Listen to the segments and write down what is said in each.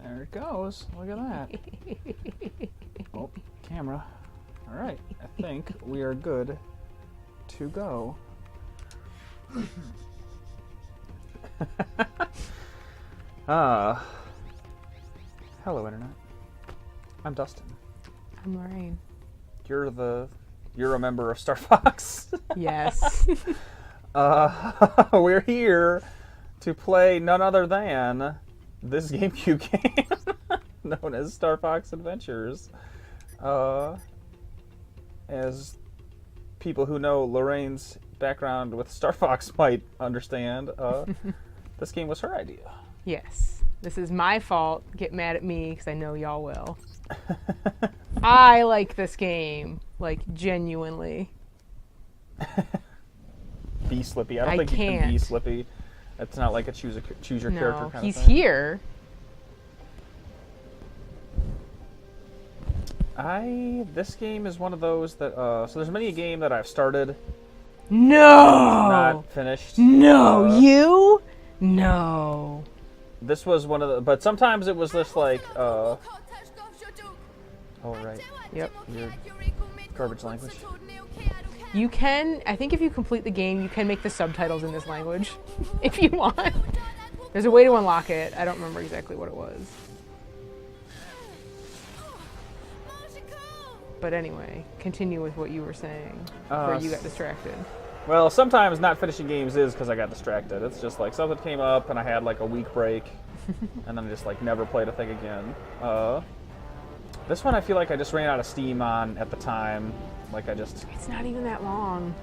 There it goes. Look at that. Oh, camera. All right. I think we are good to go. Hello, Internet. I'm Dustin. I'm Lorraine. You're a member of Star Fox. Yes. We're here to play none other than this GameCube game known as Star Fox Adventures. As people who know Lorraine's background with Star Fox might understand, this game was her idea. Yes. This is my fault. Get mad at me because I know y'all will. I like this game, like genuinely. Be Slippy. I don't think you can be Slippy. It's not like a choose your character kind he's of thing. here. This game is one of those that so there's many a game that I've started. No. Not finished. No, you. No. This was one of the, but sometimes it was just like, oh right. Yep. Weird garbage language. You can, I think if you complete the game, you can make the subtitles in this language, if you want. There's a way to unlock it. I don't remember exactly what it was. But anyway, continue with what you were saying, before you got distracted. Well, sometimes not finishing games is because I got distracted. It's just like something came up and I had like a week break, and then I just like never played a thing again. This one I feel like I just ran out of steam on at the time. Like I just... It's not even that long.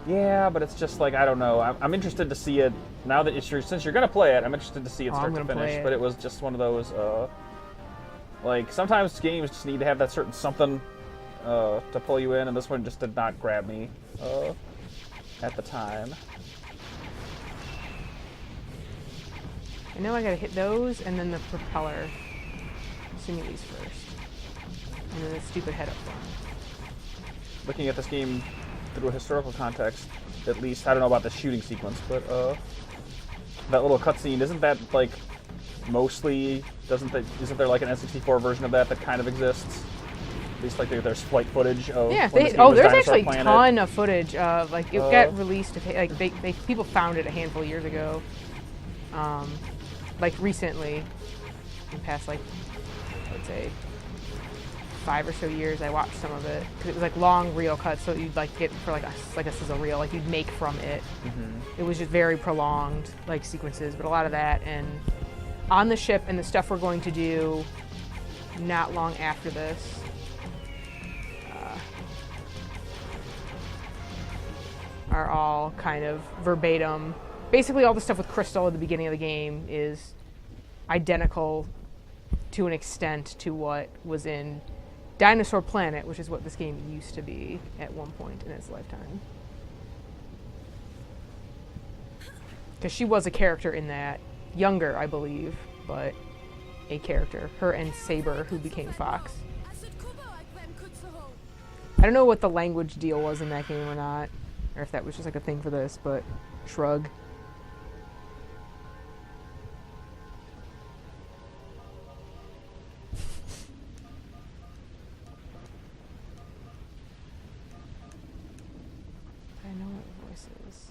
Yeah, but it's just like, I don't know. I'm interested to see it, now that since you're going to play it, I'm interested to see it start to finish. But it was just one of those, like, sometimes games just need to have that certain something to pull you in, and this one just did not grab me at the time. I know I gotta hit those, and then the propeller. Assuming these first. And then the stupid head up front. Looking at this game through a historical context, at least, I don't know about the shooting sequence, but that little cutscene, isn't that like mostly, isn't there like an N64 version of that kind of exists? At least like there's flight footage of yeah, there's actually Planet. A ton of footage of like it got released. Like people found it a handful of years ago, like recently, in the past like let's say 5 or so years. I watched some of it because it was like long reel cuts, so you'd like get for like a sizzle reel, like you'd make from it. Mm-hmm. It was just very prolonged like sequences, but a lot of that and on the ship and the stuff we're going to do not long after this. Are all kind of verbatim. Basically, all the stuff with Crystal at the beginning of the game is identical to an extent to what was in Dinosaur Planet, which is what this game used to be at one point in its lifetime. Because she was a character in that. Younger, I believe, but a character. Her and Saber, who became Fox. I don't know what the language deal was in that game or not. Or if that was just like a thing for this, but shrug. I know what voice is.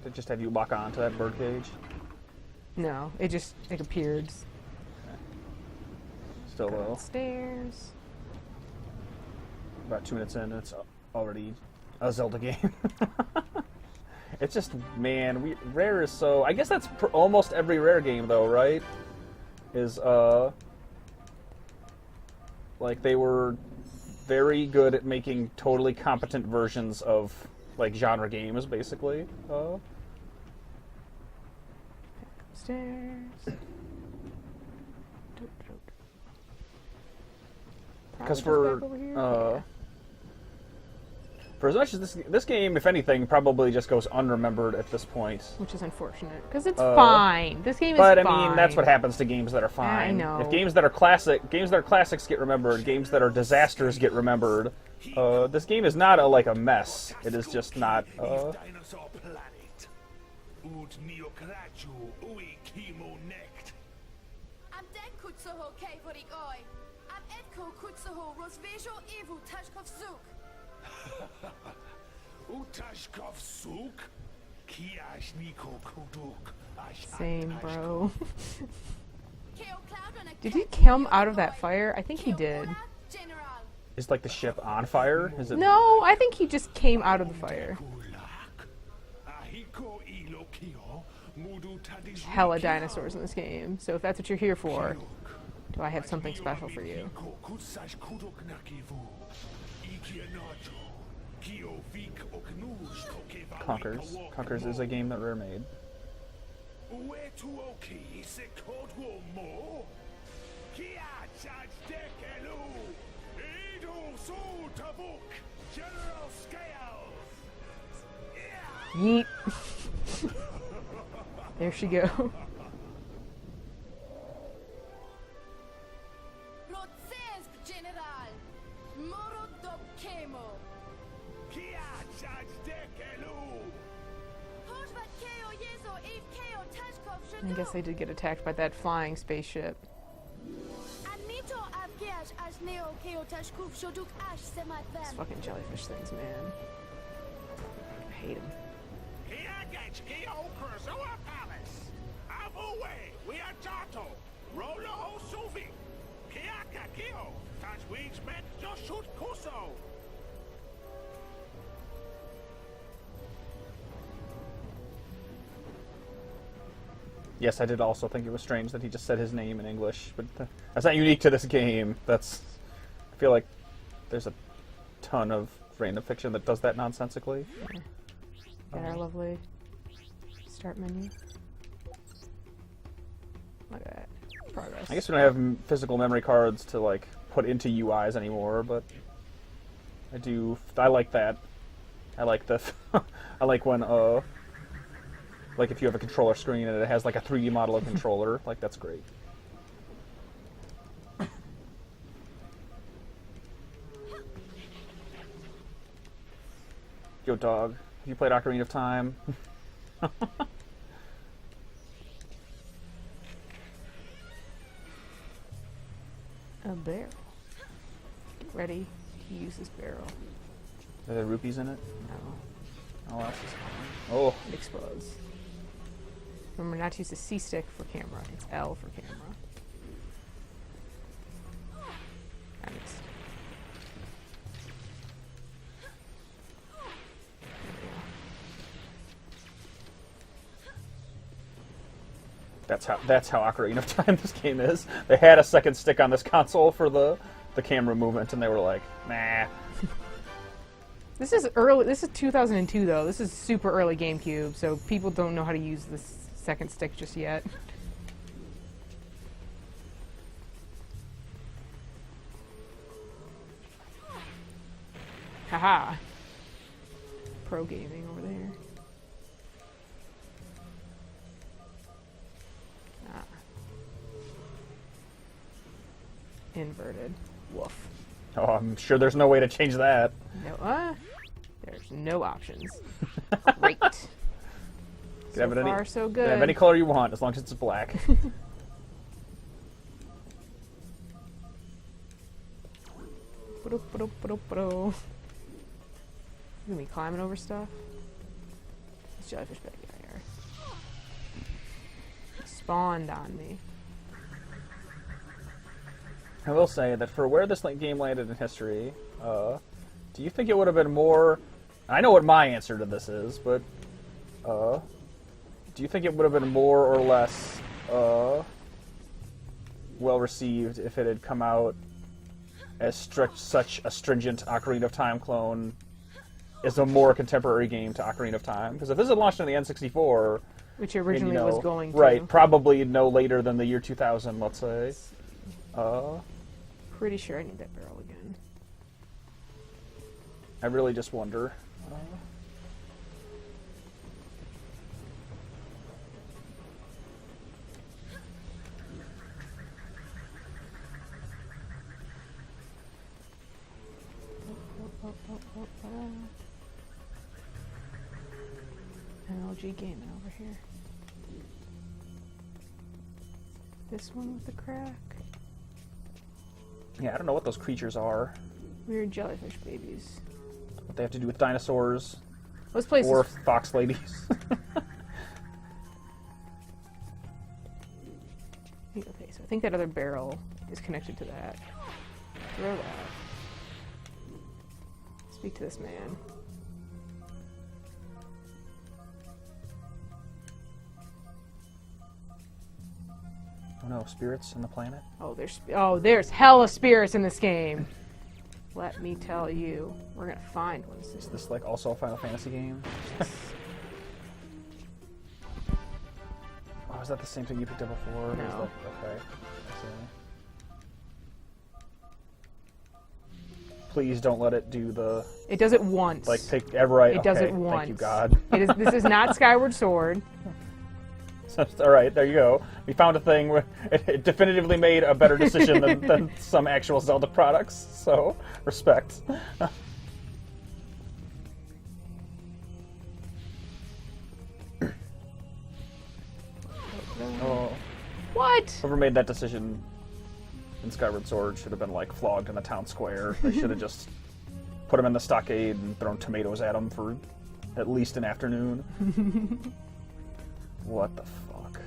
Did it just have you walk onto that birdcage? No, it just appeared. Okay. Still low. Stairs. About 2 minutes in, and it's already a Zelda game. It's just, man, Rare is so... I guess that's almost every Rare game, though, right? Is, like, they were very good at making totally competent versions of, like, genre games, basically. Stairs. Because for, For as much as this game, if anything, probably just goes unremembered at this point. Which is unfortunate, because it's fine. This game is fine. But I mean, that's what happens to games that are fine. I know. If games that are classics get remembered, games that are disasters get remembered. This game is not like a mess. It is just not. Dinosaur Planet. Ut neokraju ui kimo nekt. Am den kutsuho keivorik oi. Am etko kutsuho rosvejo evu tashkov zuk. Utashkov suk. Kiash niko kuduk. Same, bro. Keo cloud on a Did he come out of that fire? I think he did. General. Is like the ship on fire? Is it? No, I think he just came out of the fire. Hella dinosaurs in this game, so if that's what you're here for, do I have something special for you? Conkers. Conkers is a game that Rare made. Yeet. There she go. Rodzezb General. Moro dob kemo. Hoshvat keo yezo ev keo tashkov I guess they did get attacked by that flying spaceship. Anito avgeash as neo keo tashkuf shoduk ash semat These them. fucking jellyfish things, man. I hate them. Yes, I did also think it was strange that he just said his name in English, but that's not unique to this game. I feel like there's a ton of random fiction that does that nonsensically. Yeah. Got our lovely start menu. Look at that. Progress. I guess we don't have physical memory cards to like put into UIs anymore, but I like that. I like the I like when like if you have a controller screen and it has like a 3D model of controller, like that's great. Yo dog, have you played Ocarina of Time? A barrel. Get ready to use this barrel. Are there rupees in it? No, Oh, that's just fine. Oh, it explodes. Remember not to use the C stick for camera. It's L for camera. I missed. that's how Ocarina of Time this game is. They had a second stick on this console for the camera movement, and they were like, nah. This is early. This is 2002 though. This is super early GameCube, so people don't know how to use this second stick just yet. Haha. Pro gaming over there. Ah. Inverted. Woof. Oh, I'm sure there's no way to change that. No, there's no options. Great. So Have it far, so good. Have any color you want, as long as it's black. You gonna be climbing over stuff? This jellyfish back here. He spawned on me. I will say that for where this game landed in history, do you think it would have been more... I know what my answer to this is, but do you think it would have been more or less well received if it had come out as such a stringent Ocarina of Time clone as a more contemporary game to Ocarina of Time? Because if this had launched on the N64... Which originally was going to. Right, probably no later than the year 2000, let's say. Pretty sure I need that barrel again. I really just wonder. An LG gaming over here. This one with the crack. Yeah, I don't know what those creatures are. Weird jellyfish babies. What they have to do with dinosaurs. Those places. Or fox ladies. Okay, so I think that other barrel is connected to that. Throw that. Speak to this man. Oh no, spirits in the planet? There's hella spirits in this game. Let me tell you, we're gonna find one soon. Is this like also a Final Fantasy game? Oh, is that the same thing you picked up before? No. Okay. Please don't let it do the... It does it once. Like, pick Everite. It does okay, it once. Thank you, God. This is not Skyward Sword. Alright, there you go. We found a thing where it definitively made a better decision than some actual Zelda products, so respect. Oh. What? Whoever made that decision in Skyward Sword should have been, like, flogged in the town square. They should have just put him in the stockade and thrown tomatoes at him for at least an afternoon. What the fuck?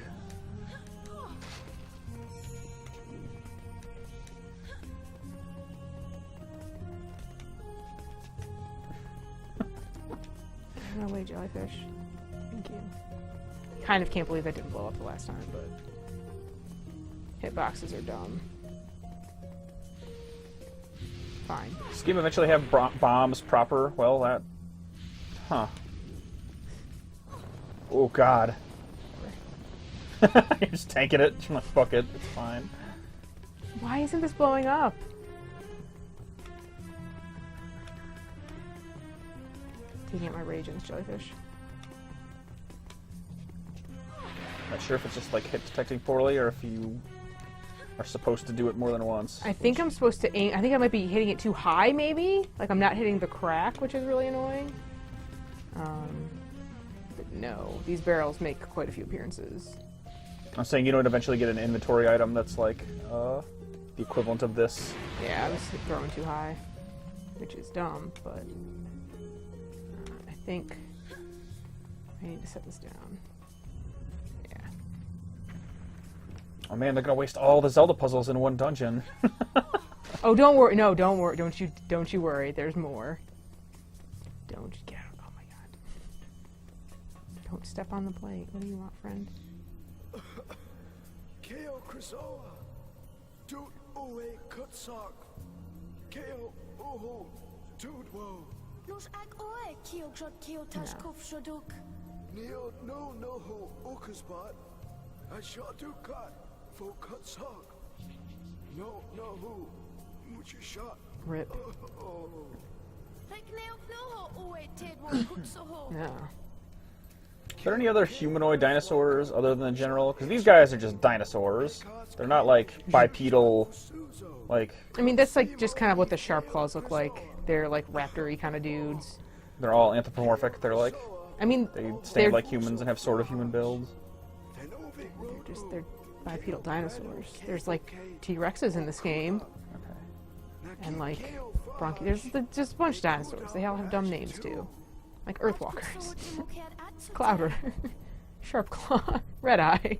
No way, jellyfish. Thank you. Kind of can't believe that didn't blow up the last time, but hitboxes are dumb. Fine. Does this game eventually have bombs proper? Well, that... Huh. Oh, God. You're just tanking it. Fuck it. It's fine. Why isn't this blowing up? Taking out my rage in this jellyfish. Not sure if it's just like hit detecting poorly or if you are supposed to do it more than once. I think I'm supposed to aim. I think I might be hitting it too high, maybe? Like I'm not hitting the crack, which is really annoying. But no, these barrels make quite a few appearances. I'm saying you don't eventually get an inventory item that's like the equivalent of this. Yeah, I was throwing too high, which is dumb, but I think I need to set this down. Yeah. Oh man, they're gonna waste all the Zelda puzzles in one dungeon. Oh, don't worry. No, don't worry. Don't you worry. There's more. Don't get out. Oh my god. Don't step on the plate. What do you want, friend? Keo Krisoa, Dude Uwe Kutsak, Keo Uhu, Dude Wo, Los ag oe kio grot kio tashkov shoduk. Neo no ho Ukasbat, Ashadukat, Fo Kutsak, no hu, Muchi shot. Rip. Like neo floho oe ted wo kutsoho. No. Are there any other humanoid dinosaurs other than the general? Because these guys are just dinosaurs. They're not like bipedal, like... I mean, that's like just kind of what the sharp claws look like. They're like raptor-y kind of dudes. They're all anthropomorphic. They're like... I mean, They stand like humans and have sort of human builds. they're bipedal dinosaurs. There's like T-Rexes in this game. Okay. And like there's just a bunch of dinosaurs. They all have dumb names too. Like Earthwalkers. Clouder. Sharp Claw. Red Eye.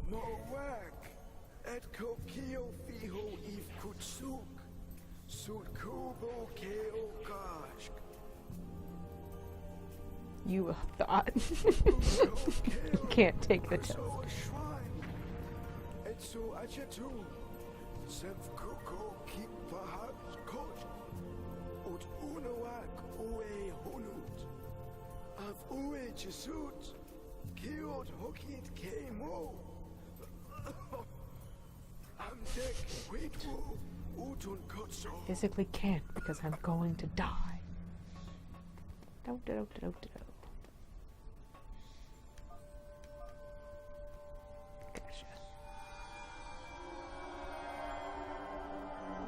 You thought. You can't take the test. Physically can't because I'm going to die. Gotcha.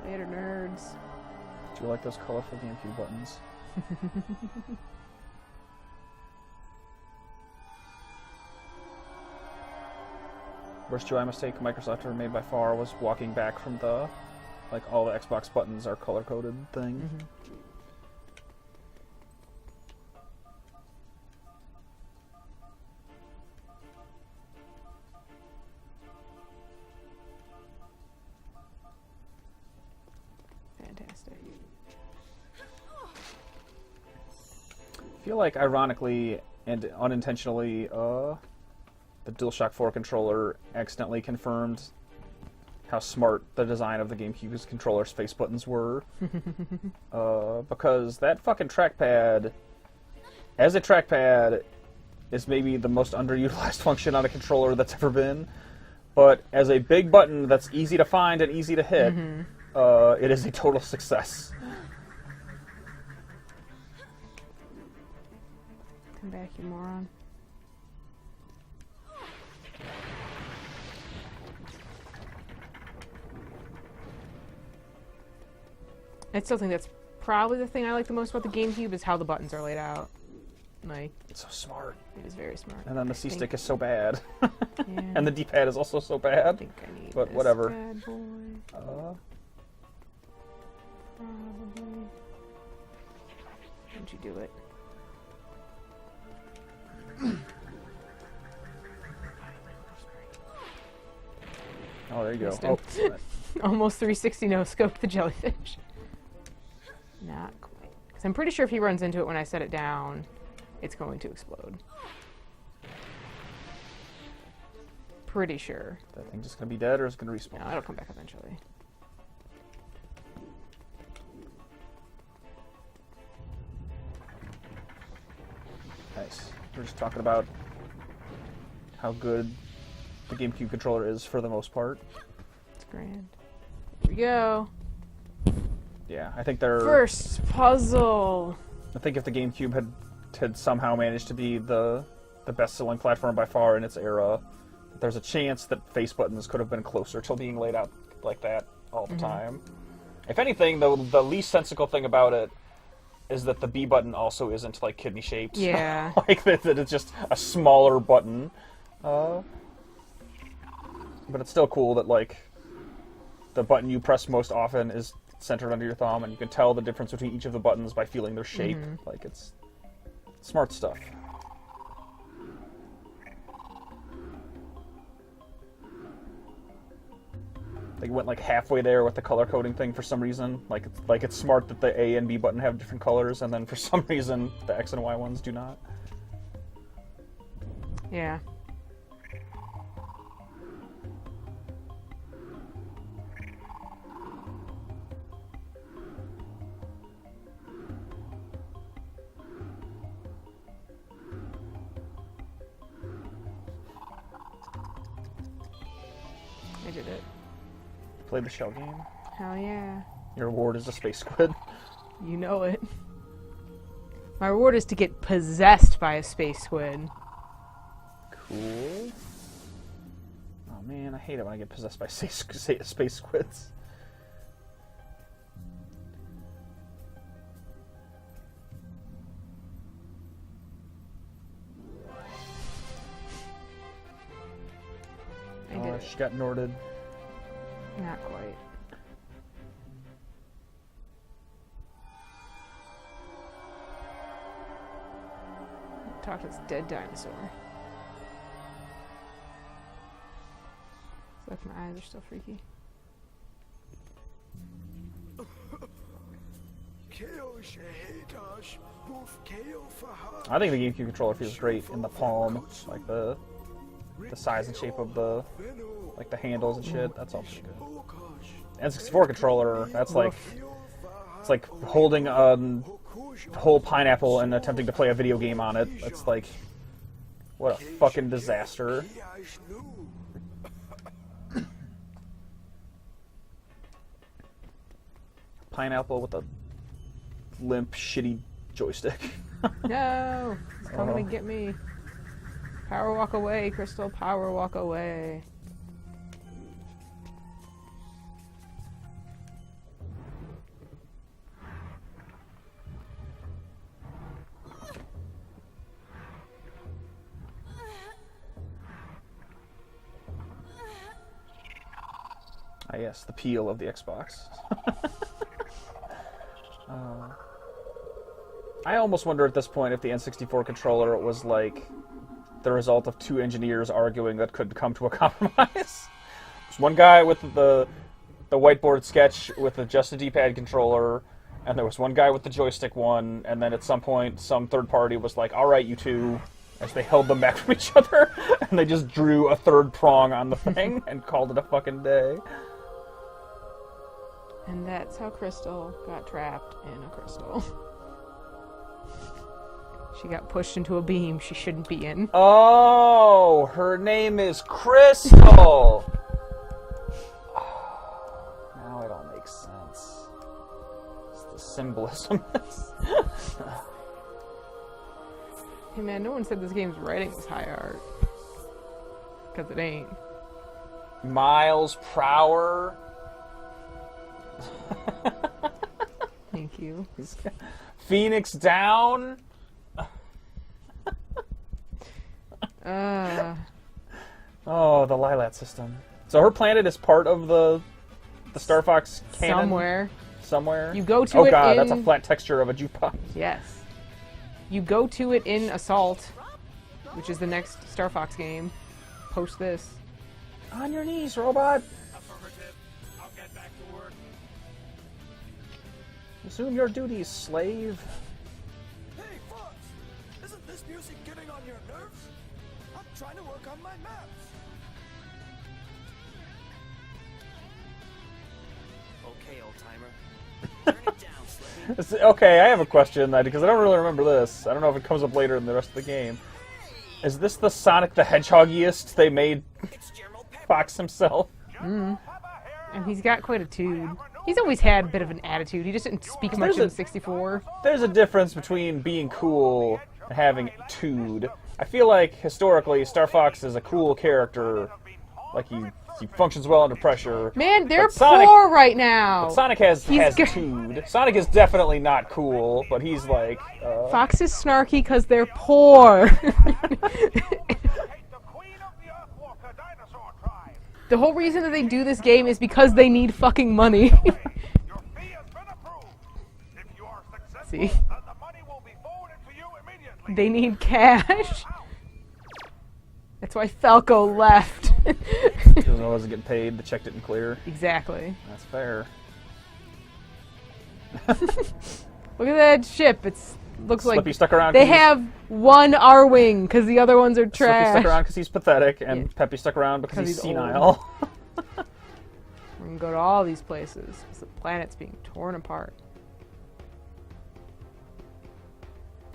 Later, nerds. Do you like those colorful GameCube buttons? Worst UI mistake Microsoft ever made by far was walking back from the, like, all the Xbox buttons are color-coded thing. Mm-hmm. Fantastic. I feel like, ironically and unintentionally, the DualShock 4 controller accidentally confirmed how smart the design of the GameCube's controller space buttons were. Because that fucking trackpad, as a trackpad, is maybe the most underutilized function on a controller that's ever been. But as a big button that's easy to find and easy to hit, it is a total success. Come back, you moron. I still think that's probably the thing I like the most about the GameCube is how the buttons are laid out. Like, It's so smart. it is very smart. And then the I think- C-stick is so bad. Yeah. And the D-pad is also so I bad. think I need But this whatever. bad boy. Probably. Don't you do it? Oh, there you go. Missed Oh, him. Almost 360 no scope the jellyfish. Not quite. Because I'm pretty sure if he runs into it when I set it down, it's going to explode. Pretty sure. that thing just gonna be dead or is it gonna respawn? No, it'll come back eventually. Nice. We're just talking about how good the GameCube controller is for the most part. It's grand. Here we go. Yeah, I think they're. First puzzle. I think if the GameCube had somehow managed to be the best-selling platform by far in its era, there's a chance that face buttons could have been closer to being laid out like that all the time. If anything, the least sensical thing about it is that the B button also isn't like kidney shaped. Yeah. Like that it's just a smaller button. But it's still cool that like the button you press most often is centered under your thumb, and you can tell the difference between each of the buttons by feeling their shape. Like it's smart stuff. They went like halfway there with the color coding thing for some reason. Like it's smart that the A and B button have different colors, and then for some reason the X and Y ones do not. Yeah. I did it. Play the shell game. Hell yeah. Your reward is a space squid. You know it. My reward is to get possessed by a space squid. Cool. Oh man, I hate it when I get possessed by space squids. I did it. She got Norded. Not quite. Talk to this dead dinosaur. It's like my eyes are still freaky. I think the GameCube controller feels great in the palm, like the size and shape of the handles and shit. That's all pretty good. N64 controller, that's like it's like holding a whole pineapple and attempting to play a video game on it. That's like what a fucking disaster. Pineapple with a limp, shitty joystick. No! It's coming to get me. Power walk away, Crystal. Power walk away. Ah, yes, the peel of the Xbox. I almost wonder at this point if the N64 controller was like the result of two engineers arguing that could come to a compromise. There's one guy with the whiteboard sketch with just a D-pad controller, and there was one guy with the joystick one, and then at some point some third party was like, all right, you two, as they held them back from each other, and they just drew a third prong on the thing and called it a fucking day. And that's how Crystal got trapped in a crystal. She got pushed into a beam she shouldn't be in. Oh, her name is Crystal! Oh, now it all makes sense. It's the symbolism. Hey man, no one said this game's writing was high art. Because it ain't. Miles per hour. Thank you. Phoenix down. Oh, the Lilat system. So her planet is part of the Star Fox canon? Somewhere? You go to oh it god, in... that's a flat texture of a jukebox. Yes. You go to it in Assault, which is the next Star Fox game. Post this. On your knees, robot! Affirmative. I'll get back to work. Resume your duties, slave. Hey, Fox! Isn't this music getting on your nerves? I'm trying to work on my maps. Okay, old-timer. Turn it down, Slippy. Okay, I have a question, because I don't really remember this. I don't know if it comes up later in the rest of the game. Is this the Sonic the Hedgehoggiest they made It's General Pepper. Fox himself? And he's got quite a tude. He's always had a bit of an attitude. He just didn't speak much in 64. There's a difference between being cool and having tude. I feel like, historically, Star Fox is a cool character. Like, he functions well under pressure. Man, they're But Sonic- poor right now. Sonic has He's good. tude. Sonic is definitely not cool, but he's like... Fox is snarky because they're poor. The whole reason that they do this game is because they need fucking money. See? They need cash. That's why Falco left. Because I wasn't getting paid, the check didn't clear. Exactly. That's fair. Look at that ship. It's looks Slippy like stuck around. they have one Arwing because the other ones are Slippy trash. stuck around because he's pathetic, and Yeah. Peppy stuck around because 'Cause he's he's senile. We're gonna go to all these places because the planet's being torn apart.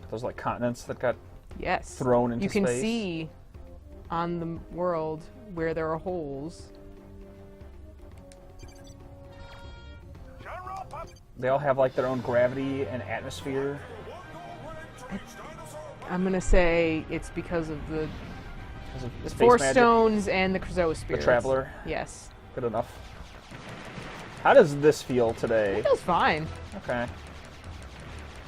Those like continents that got Yes. thrown into You can space. see on the world where there are holes. They all have like their own gravity and atmosphere. I'm gonna say it's because of the Because of the space Force magic. Stones and the Krazoa The spirits. Traveler. Yes. Good enough. How does this feel today? It feels fine. Okay.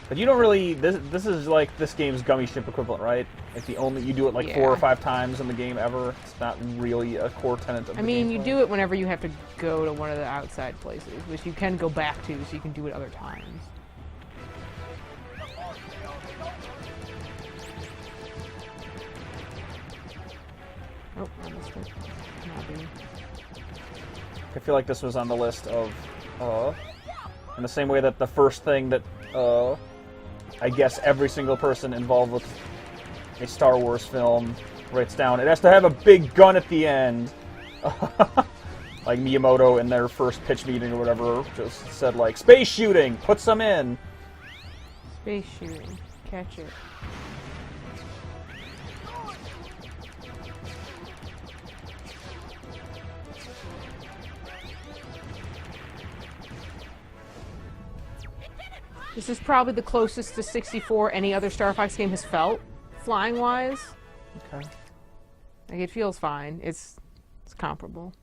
But you don't really. This is like this game's gummy ship equivalent, right? If you do it like 4 or Yeah. 5 times in the game ever. It's not really a core tenet of the I mean, you gameplay. do it whenever you have to go to one of the outside places, which you can go back to, so you can do it other times. Oh, I missed it. Maybe. I feel like this was on the list of, in the same way that the first thing that, I guess every single person involved with a Star Wars film writes down, it has to have a big gun at the end. Like Miyamoto in their first pitch meeting or whatever just said like, space shooting, put some in. Space shooting. Catch it. This is probably the closest to 64 any other Star Fox game has felt, flying-wise. Okay. Like, it feels fine. It's comparable.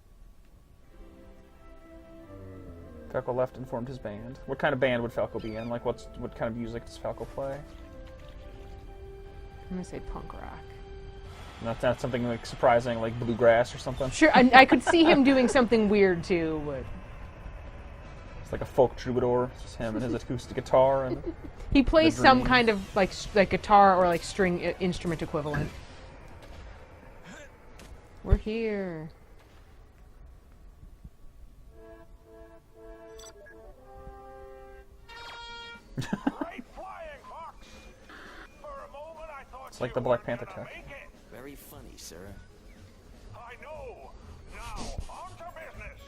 Falco left and formed his band. What kind of band would Falco be in? Like, what kind of music does Falco play? I'm gonna say punk rock. Not something like surprising, like bluegrass or something. Sure, I could see him doing something weird too, but It's like a folk troubadour. It's just him and his acoustic guitar and. he plays some kind of like guitar or like string instrument equivalent. We're here. Great flying, Fox! For a moment I thought It's like you the Black weren't Panther gonna tech. make it. Very funny, sir. I know. Now, on to business.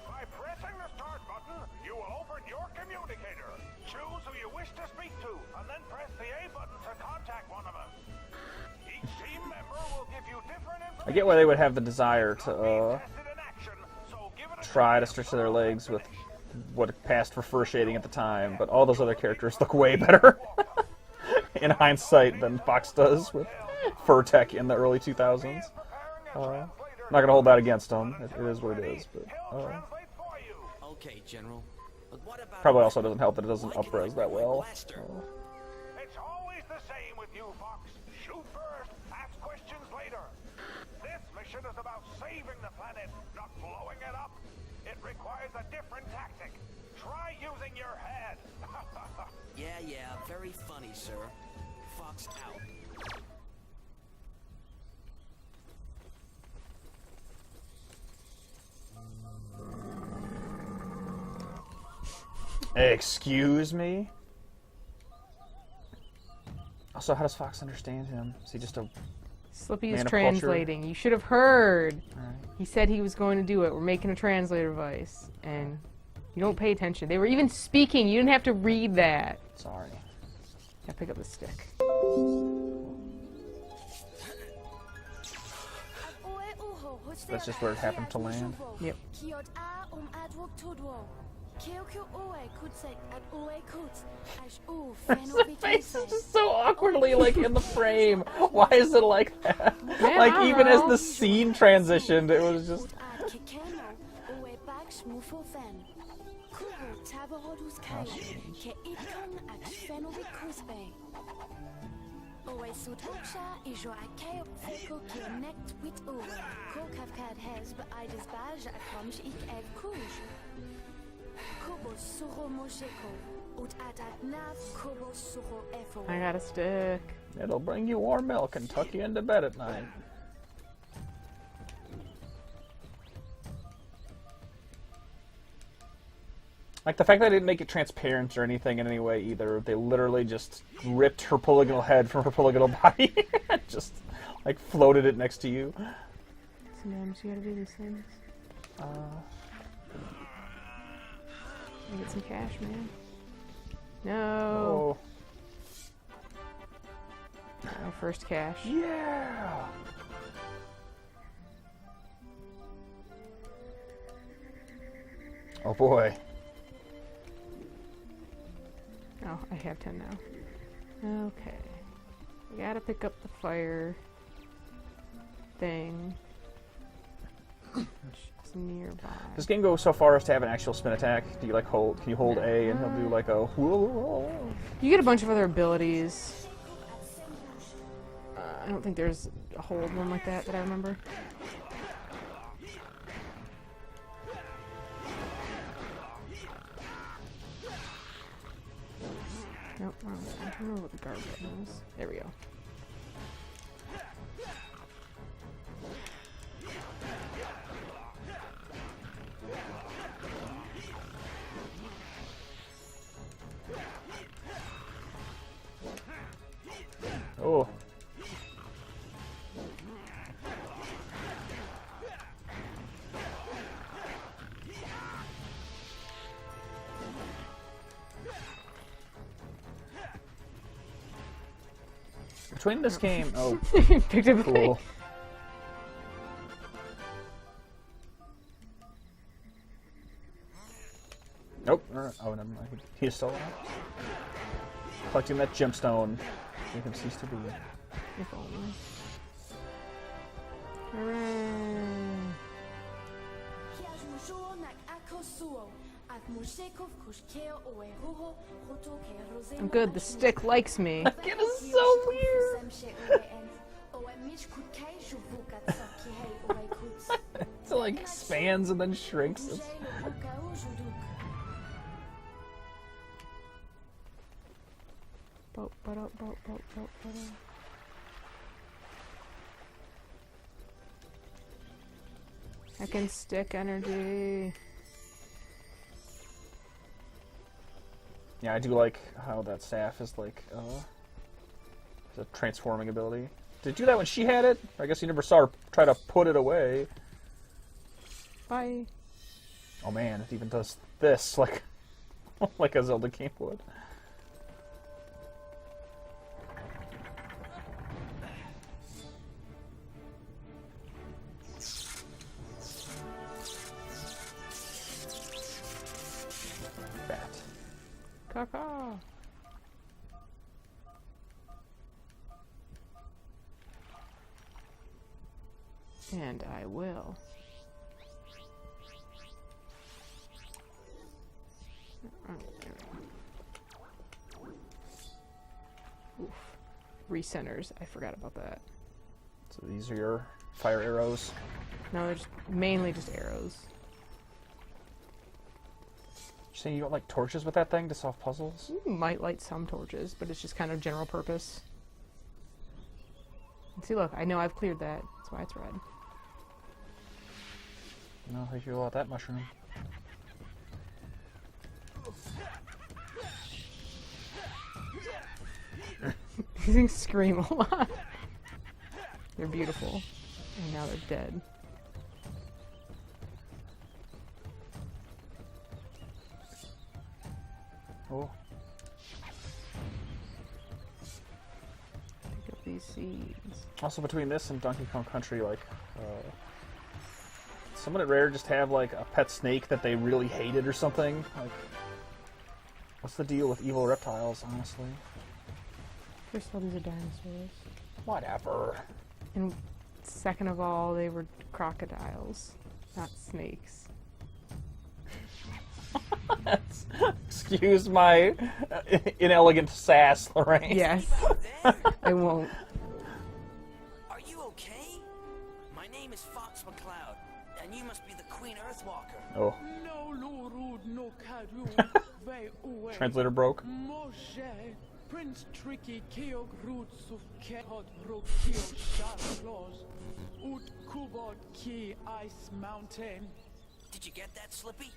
By pressing the start button, you will open your communicator. Choose who you wish to speak to, and then press the A button to contact one of us. Each team member will give you different information. I get why they would have the desire to Tested in action, so give it a try to stretch their legs with what passed for fur shading at the time, but all those other characters look way better in hindsight than Fox does with fur tech in the early 2000s. Not gonna hold that against them. It is what it is, but translate for you. Okay, General. But what about probably also doesn't help that it doesn't up-res that well. It's always the same with you, Fox. Shoot first, ask questions later. This mission is about saving the planet, not blowing it up. It requires a different tactic. Try using your head. Yeah, very funny, sir. Fox out. Excuse me? Also, how does Fox understand him? Is he just a... Slippy Man is of translating. You should have heard. Alright. He said he was going to do it. We're making a translator device, and you don't pay attention. They were even speaking. You didn't have to read that. Sorry. I pick up the stick. That's just where it happened to land. Yep. The face is just so awkwardly like in the frame. Why is it like that? Man, Like I even don't as know. the scene transitioned, it was just. I got a stick. It'll bring you warm milk and tuck you into bed at night. Like the fact that they didn't make it transparent or anything in any way either. They literally just ripped her polygonal head from her polygonal body and just like floated it next to you. Sometimes you gotta do these things. Get some cash, man. No. Oh. My first cash. Yeah. Oh boy. Oh, I have 10 now. Okay. We gotta pick up the fire thing. Which is nearby. Does this game go so far as to have an actual spin attack? Do you like hold? Can you hold A and he'll do like a whoa? You get a bunch of other abilities. I don't think there's a hold one like that I remember. Nope, wrong one. I don't know what the guard button is. There we go. Oh. Between this game, oh, Picked up a thing. cool. Nope. Oh, never mind. He's still alive. Collecting that gemstone. Make him cease to be. If only. Hooray! I'm good. The stick likes me. It is so weird. It like expands and then shrinks. I can stick energy. Yeah, I do like how that staff is like a transforming ability. Did you do that when she had it? I guess you never saw her try to put it away. Bye. Oh man, it even does this like like a Zelda game would. Caca. And I will. Oof. Recenters. I forgot about that. So these are your fire arrows. No, they're just mainly just arrows. You're saying you don't like torches with that thing to solve puzzles? You might light some torches, but it's just kind of general purpose. And see, look, I know I've cleared that. That's why it's red. No, how you feel about that mushroom? These things scream a lot. They're beautiful. And now they're dead. Oh. Pick up these seeds. Also, between this and Donkey Kong Country, like, someone at Rare just have like a pet snake that they really hated or something. Like, what's the deal with evil reptiles? Honestly, First of all, these are dinosaurs. whatever. And second of all, they were crocodiles, not snakes. Excuse my inelegant sass, Lorraine. Yes, I won't. Are you okay? My name is Fox McCloud, and you must be the Queen Earthwalker. Oh. Translator broke. Prince Tricky Keog Roots of Kehot Rokio Sharklos Ut Kubot Ki Ice Mountain. Did you get that, Slippy?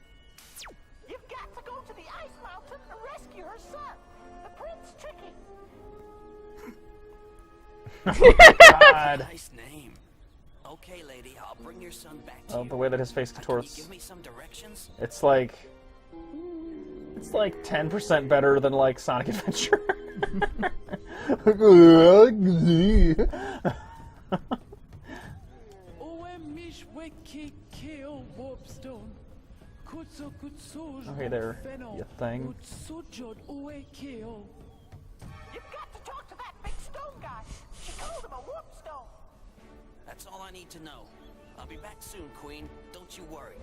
You've got to go to the ice mountain and rescue her son, the Prince Tricky. God. Nice name. Okay, lady, I'll bring your son back to Oh, you. the way that his face Can you contorts. give me some directions? It's like 10% better than like Sonic Adventure. Okay, there, you thing. You've got to talk to that big stone guy. She called him a warp stone. That's all I need to know. I'll be back soon, Queen. Don't you worry.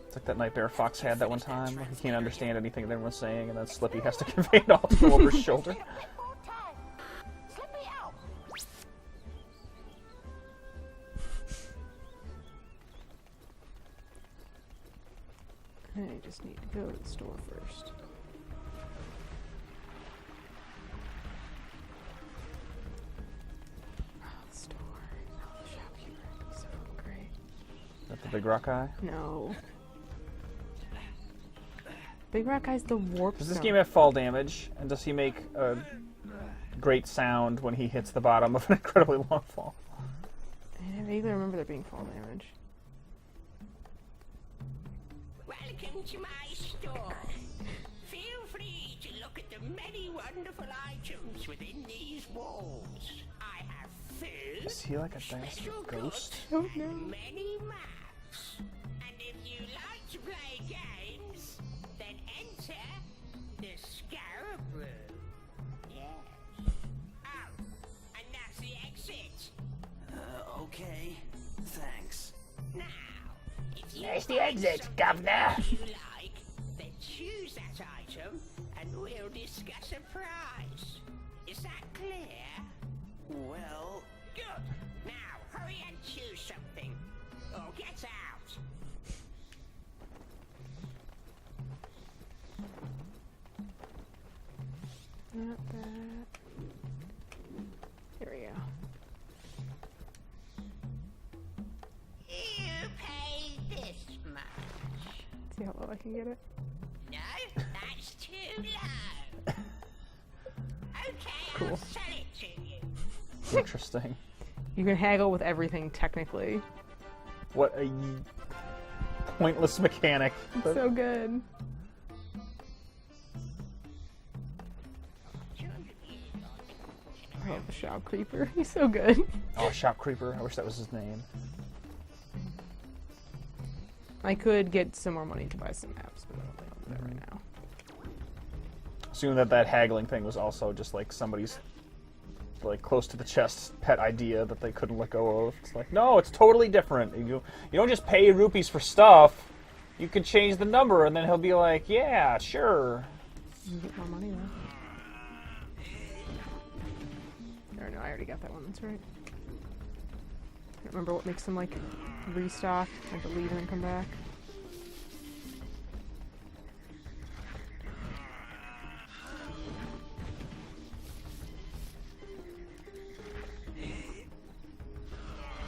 It's like that nightmare Fox had that one time. He can't understand anything that everyone's saying, and then Slippy has to convey it all to him over his shoulder. Slip me out. I just need to go to the store first. Oh, the store. Oh, the shopkeeper. So great. Is that the big rock guy? No. Big Rock Guy's the warp Does this stone. game have fall damage? And does he make a great sound when he hits the bottom of an incredibly long fall? I vaguely remember there being fall damage. Welcome to my store. Feel free to look at the many wonderful items within these walls. I have food, Is he like a dinosaur special ghost? Oh goods, no. and many maps. And if you like to play games, okay. Thanks. Now, if you There's the find exit, something Governor. you like, then choose that item, and we'll discuss a price. Is that clear? Well, Good. Now, hurry and choose something. Or get out. Not that. Here we go. You pay this much. See how low I can get it. No, that's too low. Okay, Cool. I'll sell it to you. Interesting. You can haggle with everything technically. What a pointless mechanic. But So good. I love the Shop Creeper. He's so good. oh, Shop Creeper. I wish that was his name. I could get some more money to buy some maps, but I don't think I'll do that right now. Assuming that haggling thing was also just like somebody's like close to the chest pet idea that they couldn't let go of. It's like, no, it's totally different. You don't just pay rupees for stuff. You can change the number, and then he'll be like, yeah, sure. You can get more money though. Or no, I already got that one. That's right. I don't remember what makes them like restock, like leave and then come back.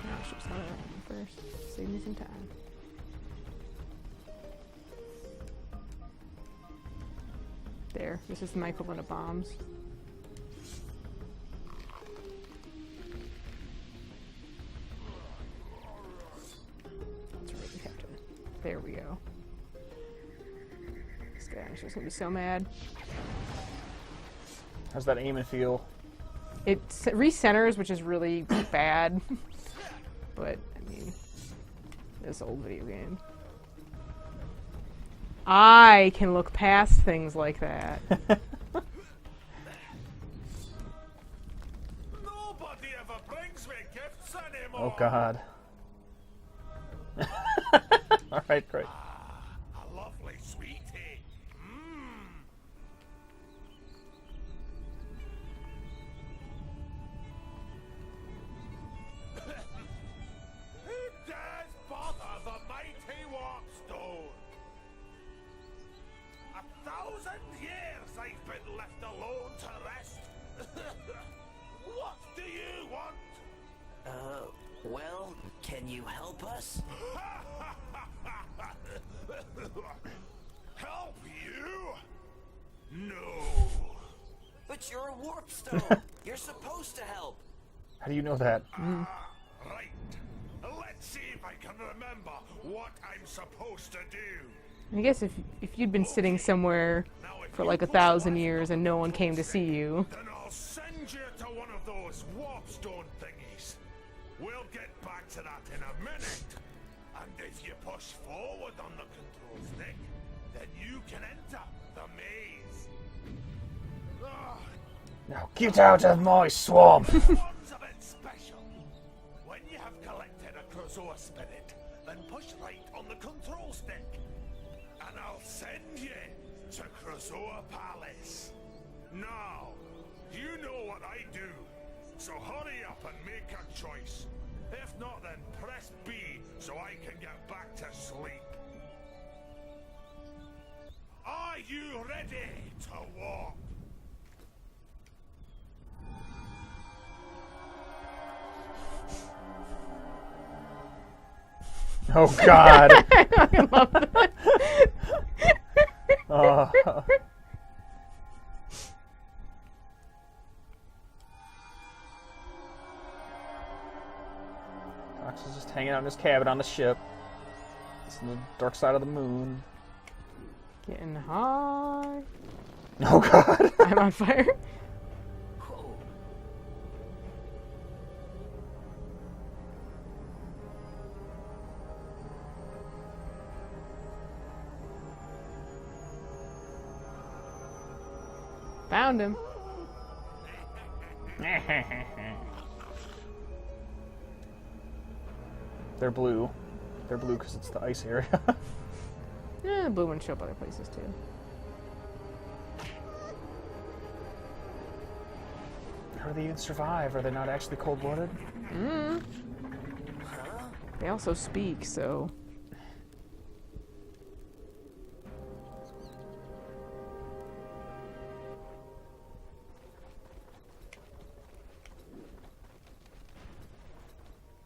I should have started that one first. Save me some time. There. This is my equivalent of bombs. That's right, we have to. There we go. This guy is just gonna be so mad. How's that aim and feel? It recenters, which is really bad. But, I mean, this old video game. I can look past things like that. Nobody ever brings me gifts anymore. Oh God. All right, great. A lovely sweetie. Who dares bother the mighty Warpstone? 1,000 years I've been left alone to rest. What do you want? Well, can you help us? Help you? No. But you're a Warpstone. You're supposed to help. How do you know that? Right. Let's see if I can remember what I'm supposed to do. I guess if you'd been sitting somewhere for like 1,000 years and no one came to see you. Then I'll send you to one of those warpstone thingies. We'll get back to that in a minute. And if you push forward on the control stick, then you can enter the maze. Now get out of my swamp! This one's a bit special. When you have collected a Krazoa spirit, then push right on the control stick. And I'll send you to Krazoa Palace. Now, you know what I do, so hurry up and make a choice. If not, then press B so I can get back to sleep. Are you ready to walk? Oh God! I love that. Dox is just hanging out in his cabin on the ship. It's on the dark side of the moon. Getting high. Oh God! I'm on fire. Found him. They're blue. They're blue because it's the ice area. The blue ones show up other places too. How do they even survive? Are they not actually cold-blooded? They also speak, so...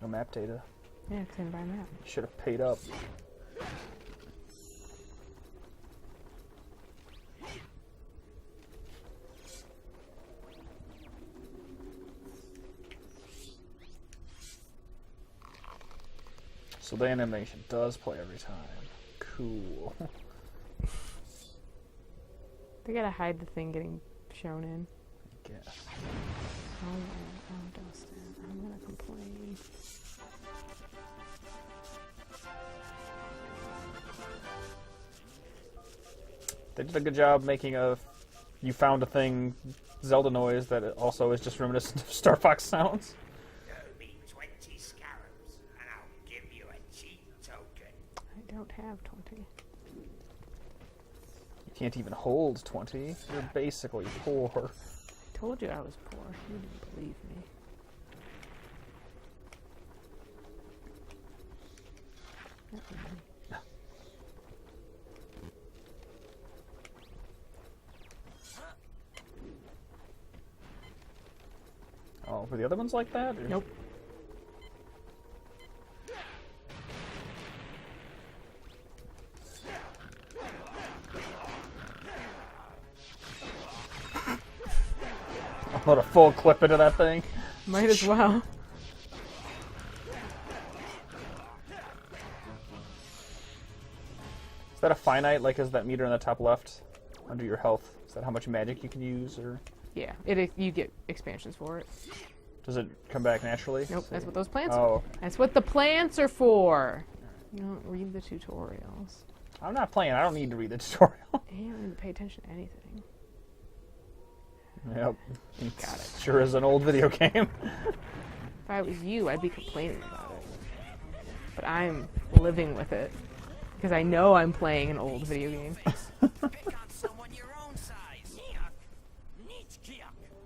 No map data. Yeah, because I didn't buy a map. Should have paid up. So the animation does play every time. Cool. They gotta hide the thing getting shown in. I guess. Oh, Dustin, I'm gonna complain. They did a good job making a you found a thing Zelda noise that also is just reminiscent of Star Fox sounds. Owe me 20 scarabs, and I'll give you a cheap token. I don't have 20. You can't even hold 20. You're basically poor. I told you I was poor. You didn't believe me. Oh, were the other ones like that? Or? Nope. I'll put a full clip into that thing. Might as well. Is that a finite, like is that meter in the top left under your health? Is that how much magic you can use, or Yeah, you get expansions for it. does it come back naturally? Nope, that's what those plants Oh. are. That's what the plants are for. You don't read the tutorials. I'm not playing. I don't need to read the tutorial. You don't need to pay attention to anything. Yep. Got it. Sure is an old video game. If I was you, I'd be complaining about it. But I'm living with it. Because I know I'm playing an old video game. Pick on someone your own size.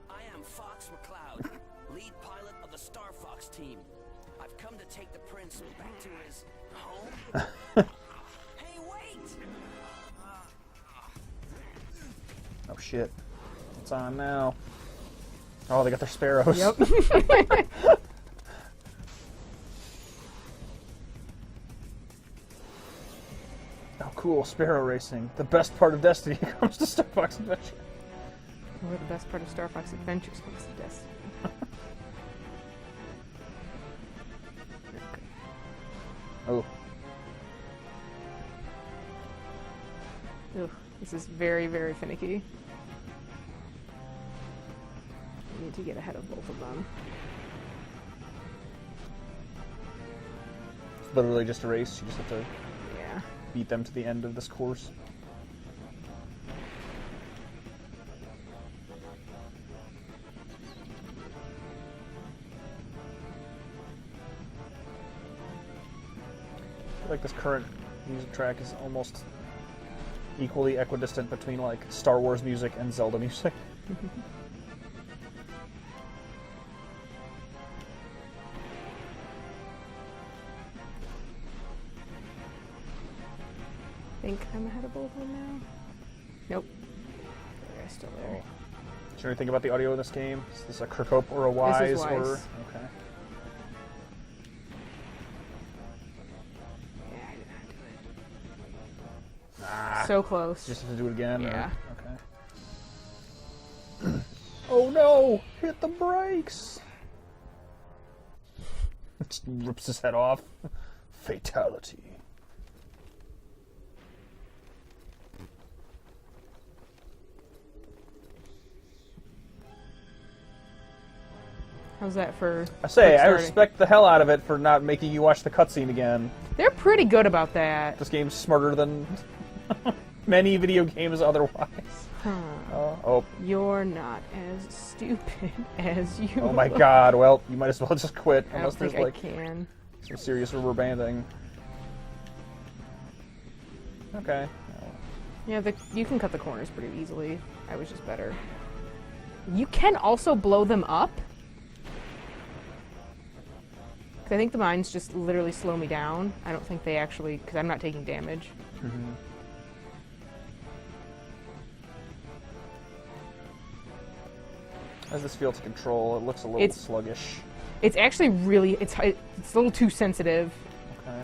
I am Fox McCloud, lead pilot of the Star Fox team. I've come to take the prince back to his home. Hey, wait! Oh shit. What's on now? Oh, they got their sparrows. Yep. Oh, cool. Sparrow racing. The best part of Destiny comes to Star Fox Adventure. Or the best part of Star Fox Adventures comes to Destiny. Oh. Ugh, this is very, very finicky. I need to get ahead of both of them. It's literally just a race. You just have to Yeah. beat them to the end of this course. I feel like this current music track is almost equally equidistant between like Star Wars music and Zelda music. Think I'm ahead of both of them now? Nope. They're still there. Do you know anything about the audio in this game? Is this a Kirkhope or a Wise? This is Wise. Or okay. Yeah, I did not do it. So close. Just have to do it again? Yeah. Or, okay. Oh no! Hit the brakes! Just rips his head off. Fatality. How's that for... I say, quick I starting? respect the hell out of it for not making you watch the cutscene again. They're pretty good about that. This game's smarter than many video games otherwise. Huh. Oh. You're not as stupid as you Oh my look. god, well, you might as well just quit. I don't Unless think there's like... I can. Some serious rubber banding. Okay. Yeah, you can cut the corners pretty easily. I was just better. You can also blow them up? Because I think the mines just literally slow me down. I don't think they actually... Because I'm not taking damage. Mm-hmm. How does this feel to control? It looks a little sluggish. It's actually really... It's a little too sensitive. Okay.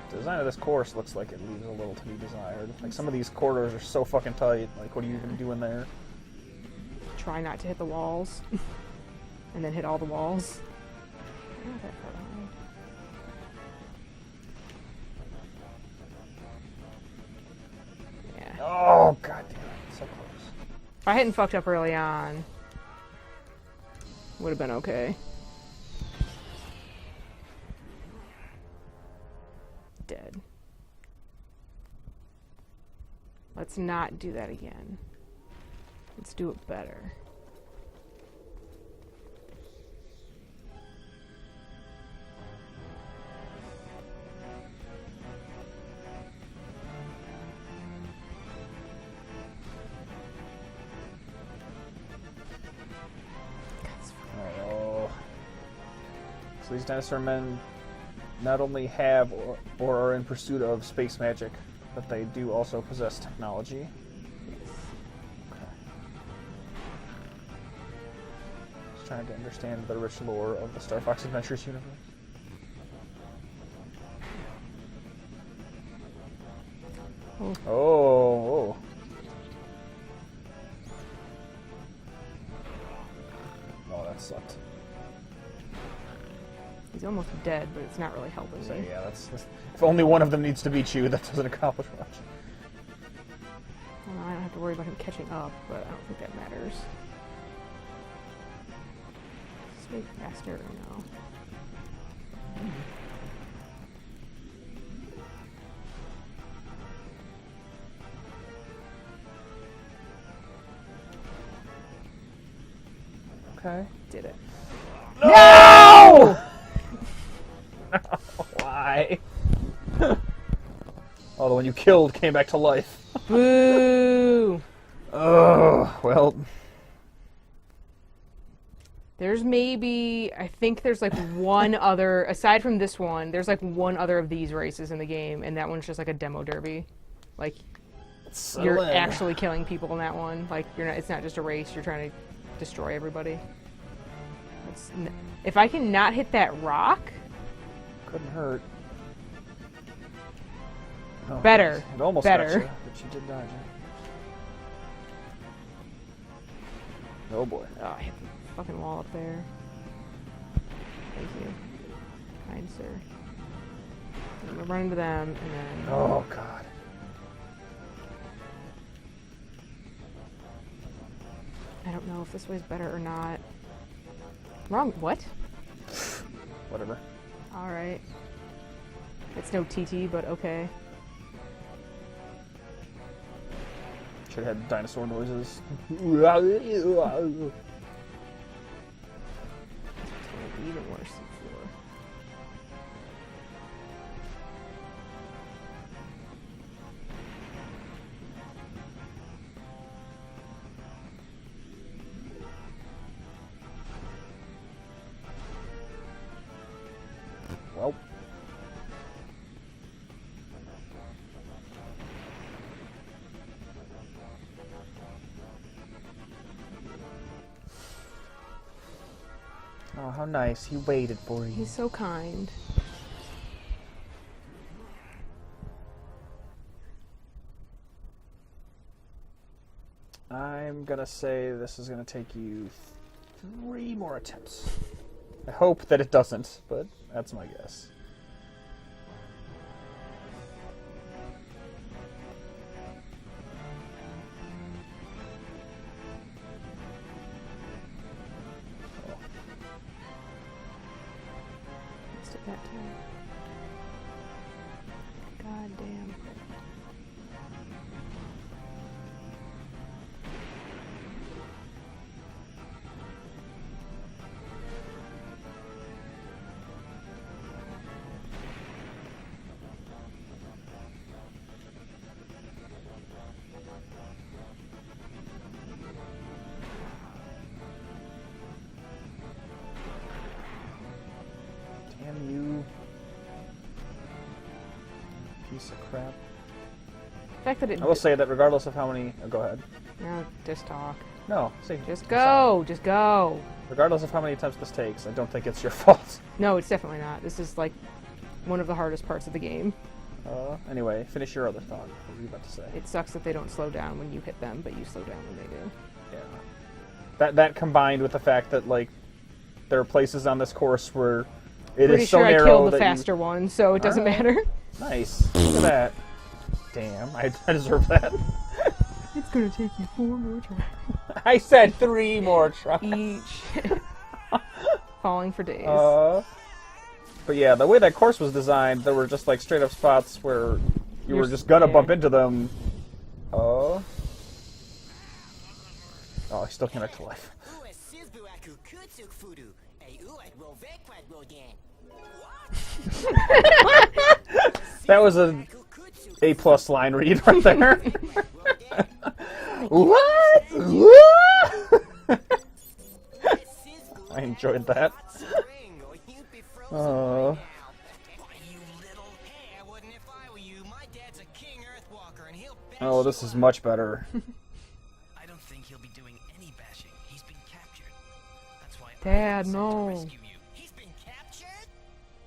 The design of this course looks like it leaves a little to be desired. Like, some of these corridors are so fucking tight. Like, what are you even doing there? Try not to hit the walls. And then hit all the walls. Not that far behind. Yeah. Oh, god damn it. So close. If I hadn't fucked up early on, would have been okay. Dead. Let's not do that again. Let's do it better. Oh. So these dinosaur men not only have or are in pursuit of space magic, but they do also possess technology. Okay. Just trying to understand the rich lore of the Star Fox Adventures universe. Oh. Oh, that sucked. He's almost dead, but it's not really helping So, me. yeah, that's if only one of them needs to beat you, that doesn't accomplish much. Well, I don't have to worry about him catching up, but I don't think that matters. Speak faster, no. Okay. Did it. No! Why? Oh, the one you killed came back to life. Boo! Oh, well. There's maybe, I think there's like one other, aside from this one, there's like one other of these races in the game, and that one's just like a demo derby. Like, you're actually killing people in that one. Like, it's not just a race, you're trying to destroy everybody. If I can not hit that rock... Couldn't hurt. Oh, better. It almost better. got you, but you did dodge it. Oh boy. Oh, I hit the fucking wall up there. Thank you. Kind sir. I'm gonna run into them, and then... Oh god. I don't know if this way's better or not. Wrong. What? Whatever. Alright. It's no TT, but okay. Should have had dinosaur noises. Even worse than before. Well. Oh, how nice. He waited for you. He's so kind. I'm gonna say this is gonna take you 3 more attempts. I hope that it doesn't, but that's my guess. Missed it that time. God damn. Piece of crap. The fact that it. I will say that regardless of how many... Oh, go ahead. No, just talk. No, see. Just go. Just go. Regardless of how many attempts this takes, I don't think it's your fault. No, it's definitely not. This is like one of the hardest parts of the game. Anyway, finish your other thought. What were you about to say? It sucks that they don't slow down when you hit them, but you slow down when they do. Yeah. That combined with the fact that, like, there are places on this course where it Pretty is so sure narrow I killed the that faster one, so it doesn't matter. Nice. Look at that. Damn, I deserve that. It's gonna take you 4 more tries. I said 3 more tries. Each. Falling for days. But yeah, the way that course was designed, there were just like straight up spots where you were just gonna bump into them. Oh, I still came back to life. That was a A+ line read right there. What? I enjoyed that. Oh, this is much better. I don't think he'll be doing any bashing. He's been captured. That's why Dad, I sent to no. rescue you. He's been captured?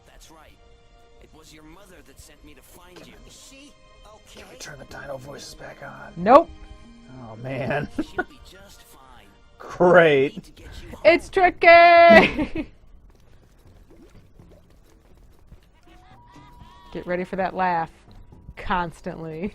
That's right. It was your mother that sent me to find you. Is she okay? Can we turn the dino voices back on? Nope. Oh man. She'll be just fine. Great. It's tricky! Get ready for that laugh. Constantly.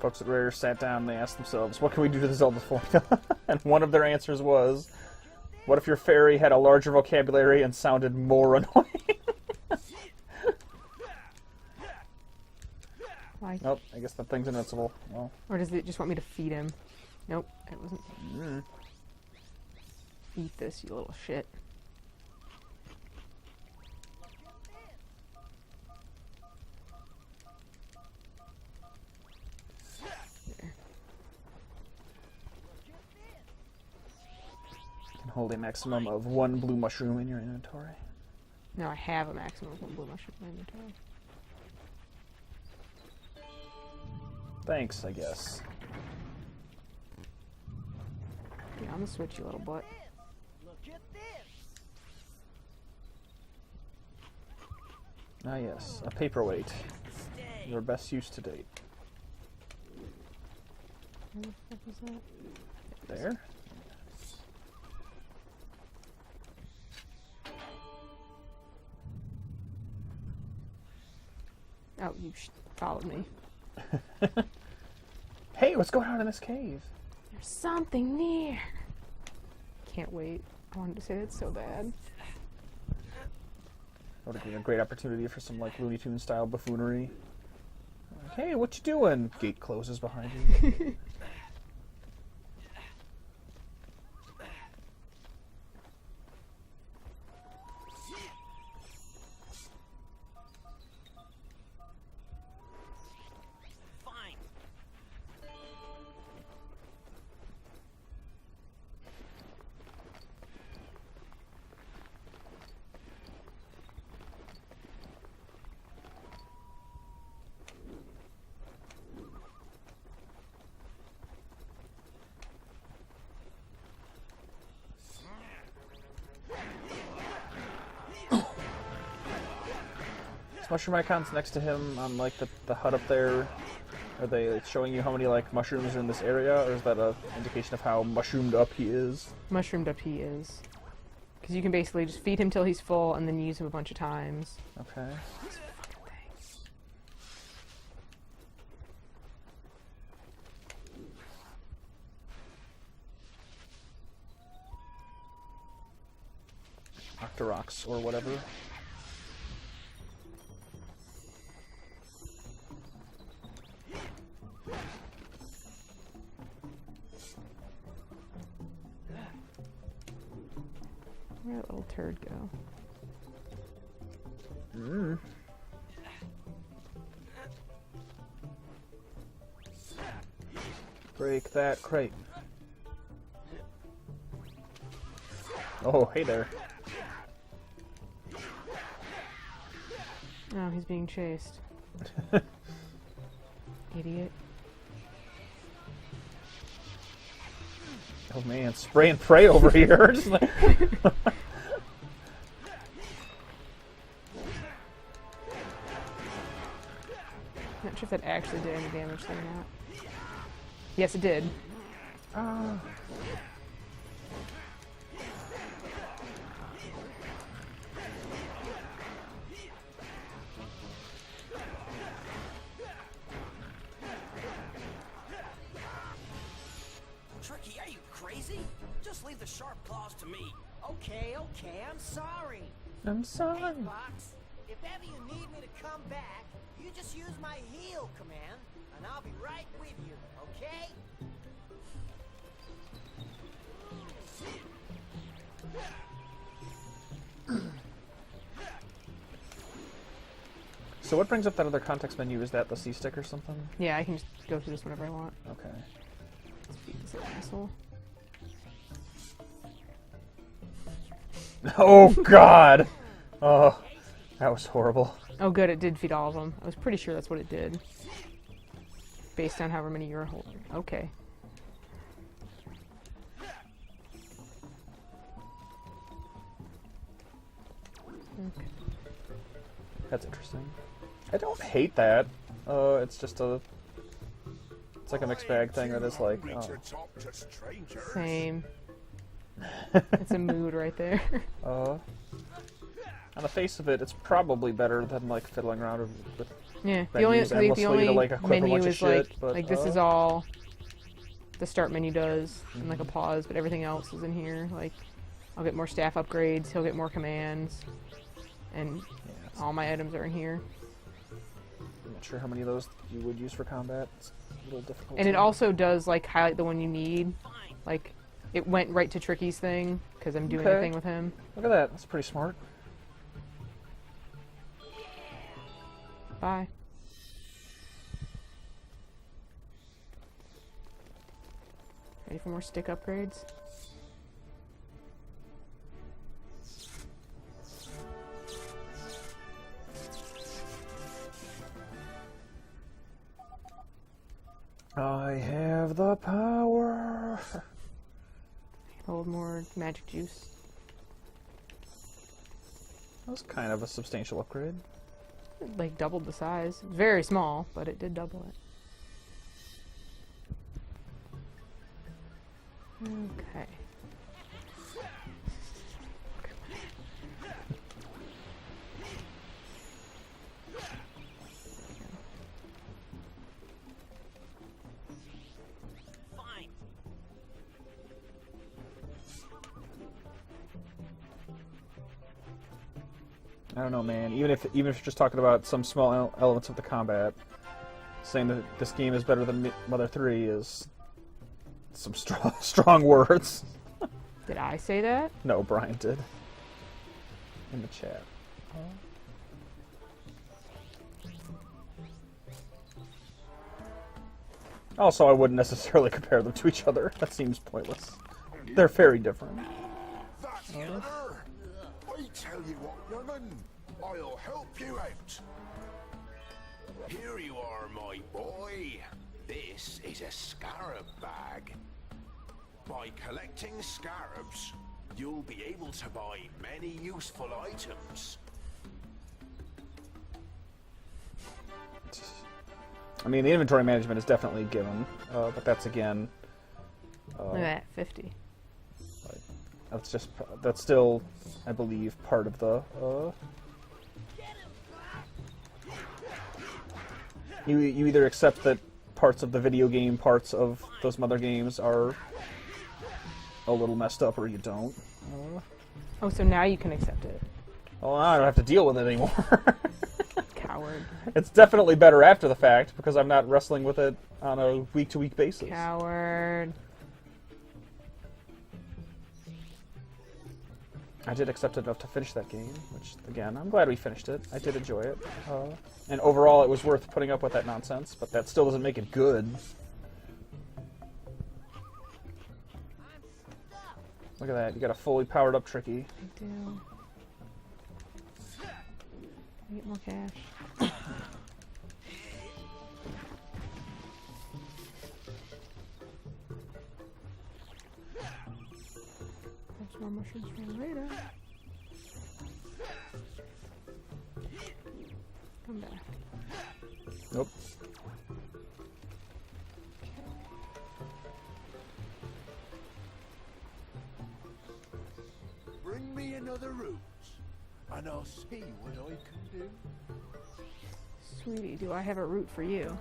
Folks at Rare sat down and they asked themselves, what can we do to the Zelda formula? And one of their answers was, what if your fairy had a larger vocabulary and sounded more annoying? Why? Nope, I guess that thing's invincible. Well, Or does it just want me to feed him? Nope, it wasn't. Eat this, you little shit. you can hold a maximum of 1 blue mushroom in your inventory. No, I have a maximum of 1 blue mushroom in my inventory. Thanks, I guess. Yeah, on the Switch, you little butt. Ah yes, a paperweight. Your best use to date. Where the fuck was that? There. Oh, you followed me. Hey, what's going on in this cave? There's something near. Can't wait. I wanted to say that so bad. That would have been a great opportunity for some like Looney Tunes style buffoonery. Like, hey, what you doing? Gate closes behind you. Mushroom icons next to him on like the hut up there. Are they like, showing you how many like mushrooms are in this area, or is that a indication of how mushroomed up he is? Mushroomed up he is. Because you can basically just feed him till he's full and then use him a bunch of times. Okay. Octoroks or whatever. Where'd that little turd go? Break that crate. Oh, hey there. Oh, he's being chased. Idiot. Oh man, spray and pray over here. Just like Not sure if that actually did any damage or not. Yes, it did. Tricky, are you crazy? Just leave the sharp claws to me. Okay, I'm sorry. I'm sorry. Hey, Fox, if ever you need me to come back, you just use my heal command, and I'll be right with you, okay? So what brings up that other context menu? Is that the C stick or something? Yeah, I can just go through this whenever I want. Okay. Let's beat this little asshole. Oh god! Oh, that was horrible. Oh good, it did feed all of them. I was pretty sure that's what it did. Based on however many you're holding. Okay. Okay. That's interesting. I don't hate that. It's just a... It's like a mixed bag thing that is like... Oh. Same. It's a mood right there. On the face of it, it's probably better than like fiddling around with Yeah, menus the endlessly only to like equip a menu bunch of is shit, but, like this is all the start menu does, and like a pause, but everything else is in here. Like, I'll get more staff upgrades, he'll get more commands, and all my items are in here. I'm not sure how many of those you would use for combat. It's a little difficult. And it also does like highlight the one you need. Like, it went right to Tricky's thing because I'm doing a thing with him. Look at that. That's pretty smart. Bye. Ready for more stick upgrades? I have the power. Hold more magic juice. That was kind of a substantial upgrade. It, like, doubled the size. Very small, but it did double it. Okay. I don't know, man. Even if you're just talking about some small elements of the combat, saying that this game is better than Mother 3 is some strong words. Did I say that? No, Brian did. In the chat. Also, I wouldn't necessarily compare them to each other. That seems pointless. They're very different. That's better. I tell you what, young'un, I'll help you out. Here you are, my boy. This is a scarab bag. By collecting scarabs, you'll be able to buy many useful items. I mean, the inventory management is definitely given, but that's again... Look at that, 50. That's still, I believe, part of the... You either accept that parts of the video game, parts of those Mother games are a little messed up, or you don't. Oh, so now you can accept it. Well, I don't have to deal with it anymore. Coward. It's definitely better after the fact, because I'm not wrestling with it on a week-to-week basis. Coward. I did accept it enough to finish that game, which, again, I'm glad we finished it. I did enjoy it. And overall, it was worth putting up with that nonsense, but that still doesn't make it good. Look at that, you got a fully powered up Tricky. I do. Get more cash. There's more mushrooms from later. Come back. Nope. Bring me another root, and I'll see what I can do. Sweetie, do I have a route for you?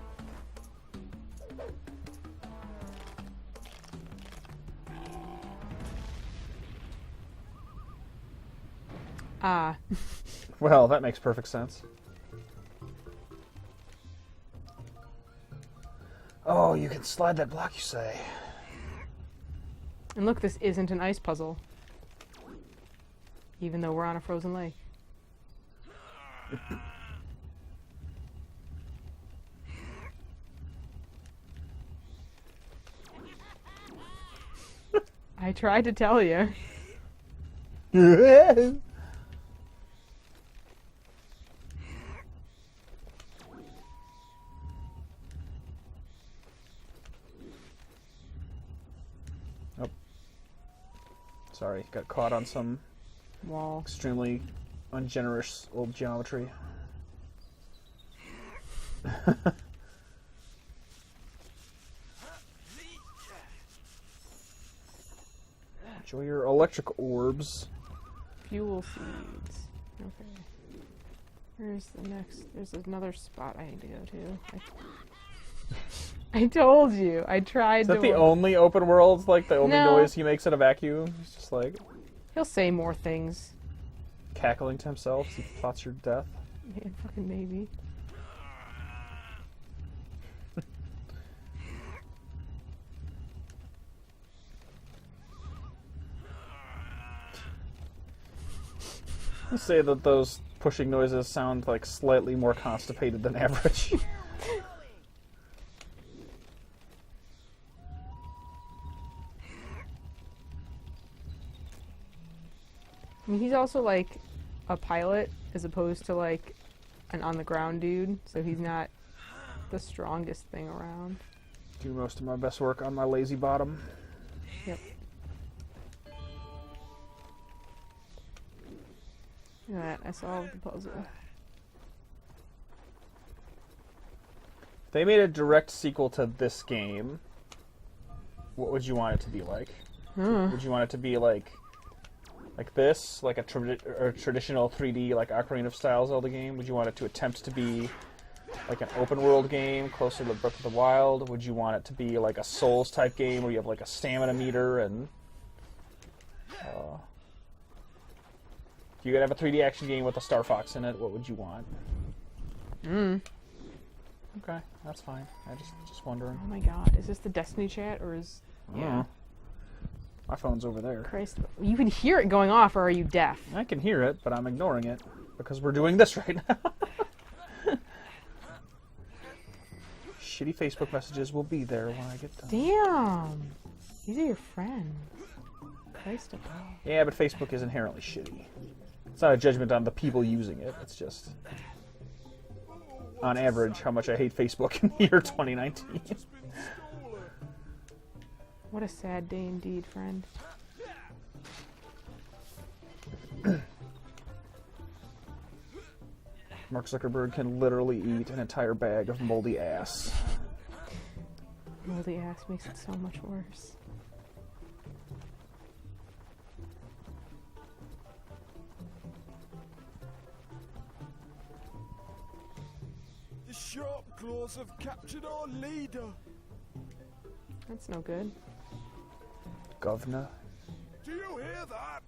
Ah. Well, that makes perfect sense. Oh, you can slide that block, you say? And look, this isn't an ice puzzle. Even though we're on a frozen lake. I tried to tell you. Oh. Sorry, got caught on some Wall. extremely ungenerous old geometry. Enjoy your electric orbs. Fuel seeds. Okay. Where's the next? There's another spot I need to go to. I told you. I tried Is to. that the only open world, like the only No. noise he makes in a vacuum? He's just like He'll say more things. cackling to himself as he plots your death. Yeah, fucking maybe. Let's say that those pushing noises sound like slightly more constipated than average. I mean, he's also like a pilot as opposed to like an on the ground dude, so he's not the strongest thing around. Do most of my best work on my lazy bottom. Yep. Look at that, I solved the puzzle. If they made a direct sequel to this game, what would you want it to be like? Would you want it to be like this, like a traditional 3D, like Ocarina of Style Zelda game? Would you want it to attempt to be like an open world game, closer to Breath of the Wild? Would you want it to be like a Souls type game where you have like a stamina meter and if you could have a 3D action game with a Star Fox in it, what would you want? Okay, that's fine. I just wondering. Oh my god, is this the Destiny chat or is... Yeah. My phone's over there. Christ, you can hear it going off, or are you deaf? I can hear it, but I'm ignoring it because we're doing this right now. Shitty Facebook messages will be there when I get done. Damn! These are your friends. Christ above. Yeah, but Facebook is inherently shitty. It's not a judgment on the people using it. It's just, on average, how much I hate Facebook in the year 2019. What a sad day indeed, friend. Mark Zuckerberg can literally eat an entire bag of moldy ass. Moldy ass makes it so much worse. The sharp claws have captured our leader. That's no good. Governor. Do you hear that?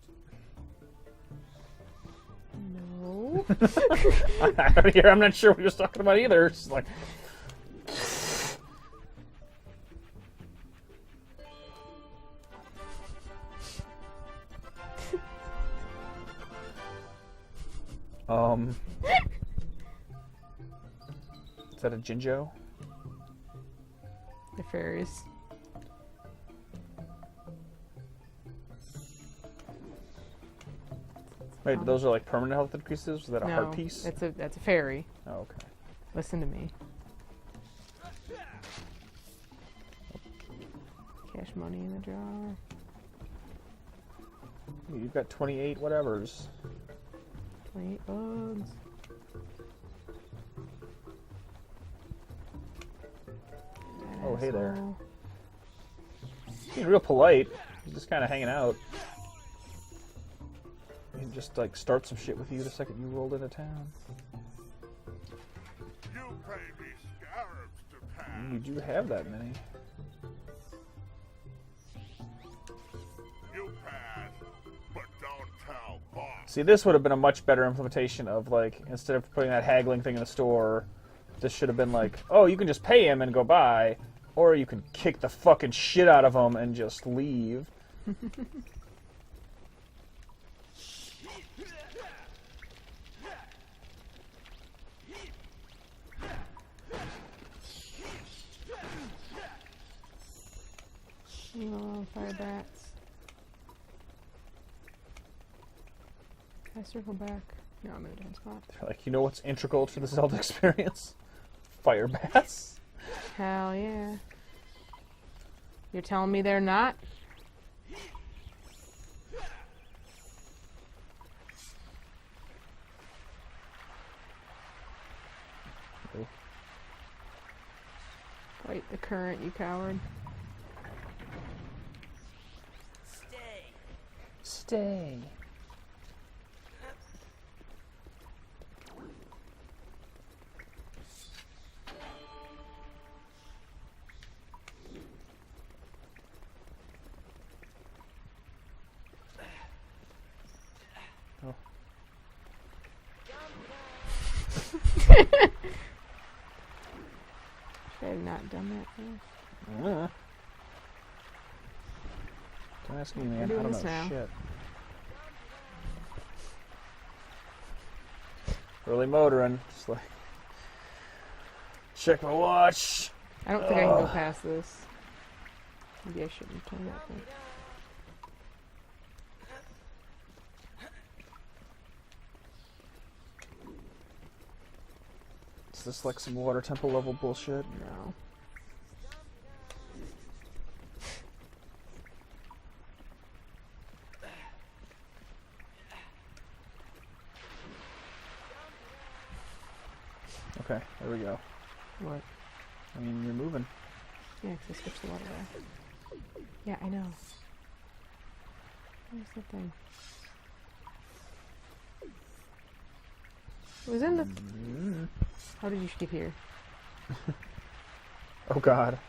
No. I don't hear. I'm not sure what he was talking about either. It's just like. Is that a Jinjo? The fairies. Wait, those are like permanent health increases? Was that a No, heart piece? that's a fairy. Oh, okay. Listen to me. Cash money in the jar. You've got 28 whatevers. 28 bugs. Oh, hey there. Asshole. He's real polite. He's just kind of hanging out. He just like start some shit with you the second you rolled into town. You pay me scarabs to pass. You do have that many. You pass, but don't tell boss. See, this would have been a much better implementation of like, instead of putting that haggling thing in the store, this should have been like, oh, you can just pay him and go by, or you can kick the fucking shit out of him and just leave. Fire bats. Can I circle back? No, I'm in a different spot. They're like, you know what's integral to the Zelda experience? Fire bats. Hell yeah. You're telling me they're not? Oh. Fight the current, you coward. Stay. Oh. Should I have not done that first? Don't ask me, man. I doing don't this know now. shit. Early motoring. Just like, check my watch. I don't think I can go past this. Maybe I shouldn't turn that thing. Is this like some water temple level bullshit? No. Okay, there we go. What? I mean, you're moving. Yeah, 'cause I switched the water back. Yeah, I know. Where's that thing? It was in the... How did you get here? Oh god.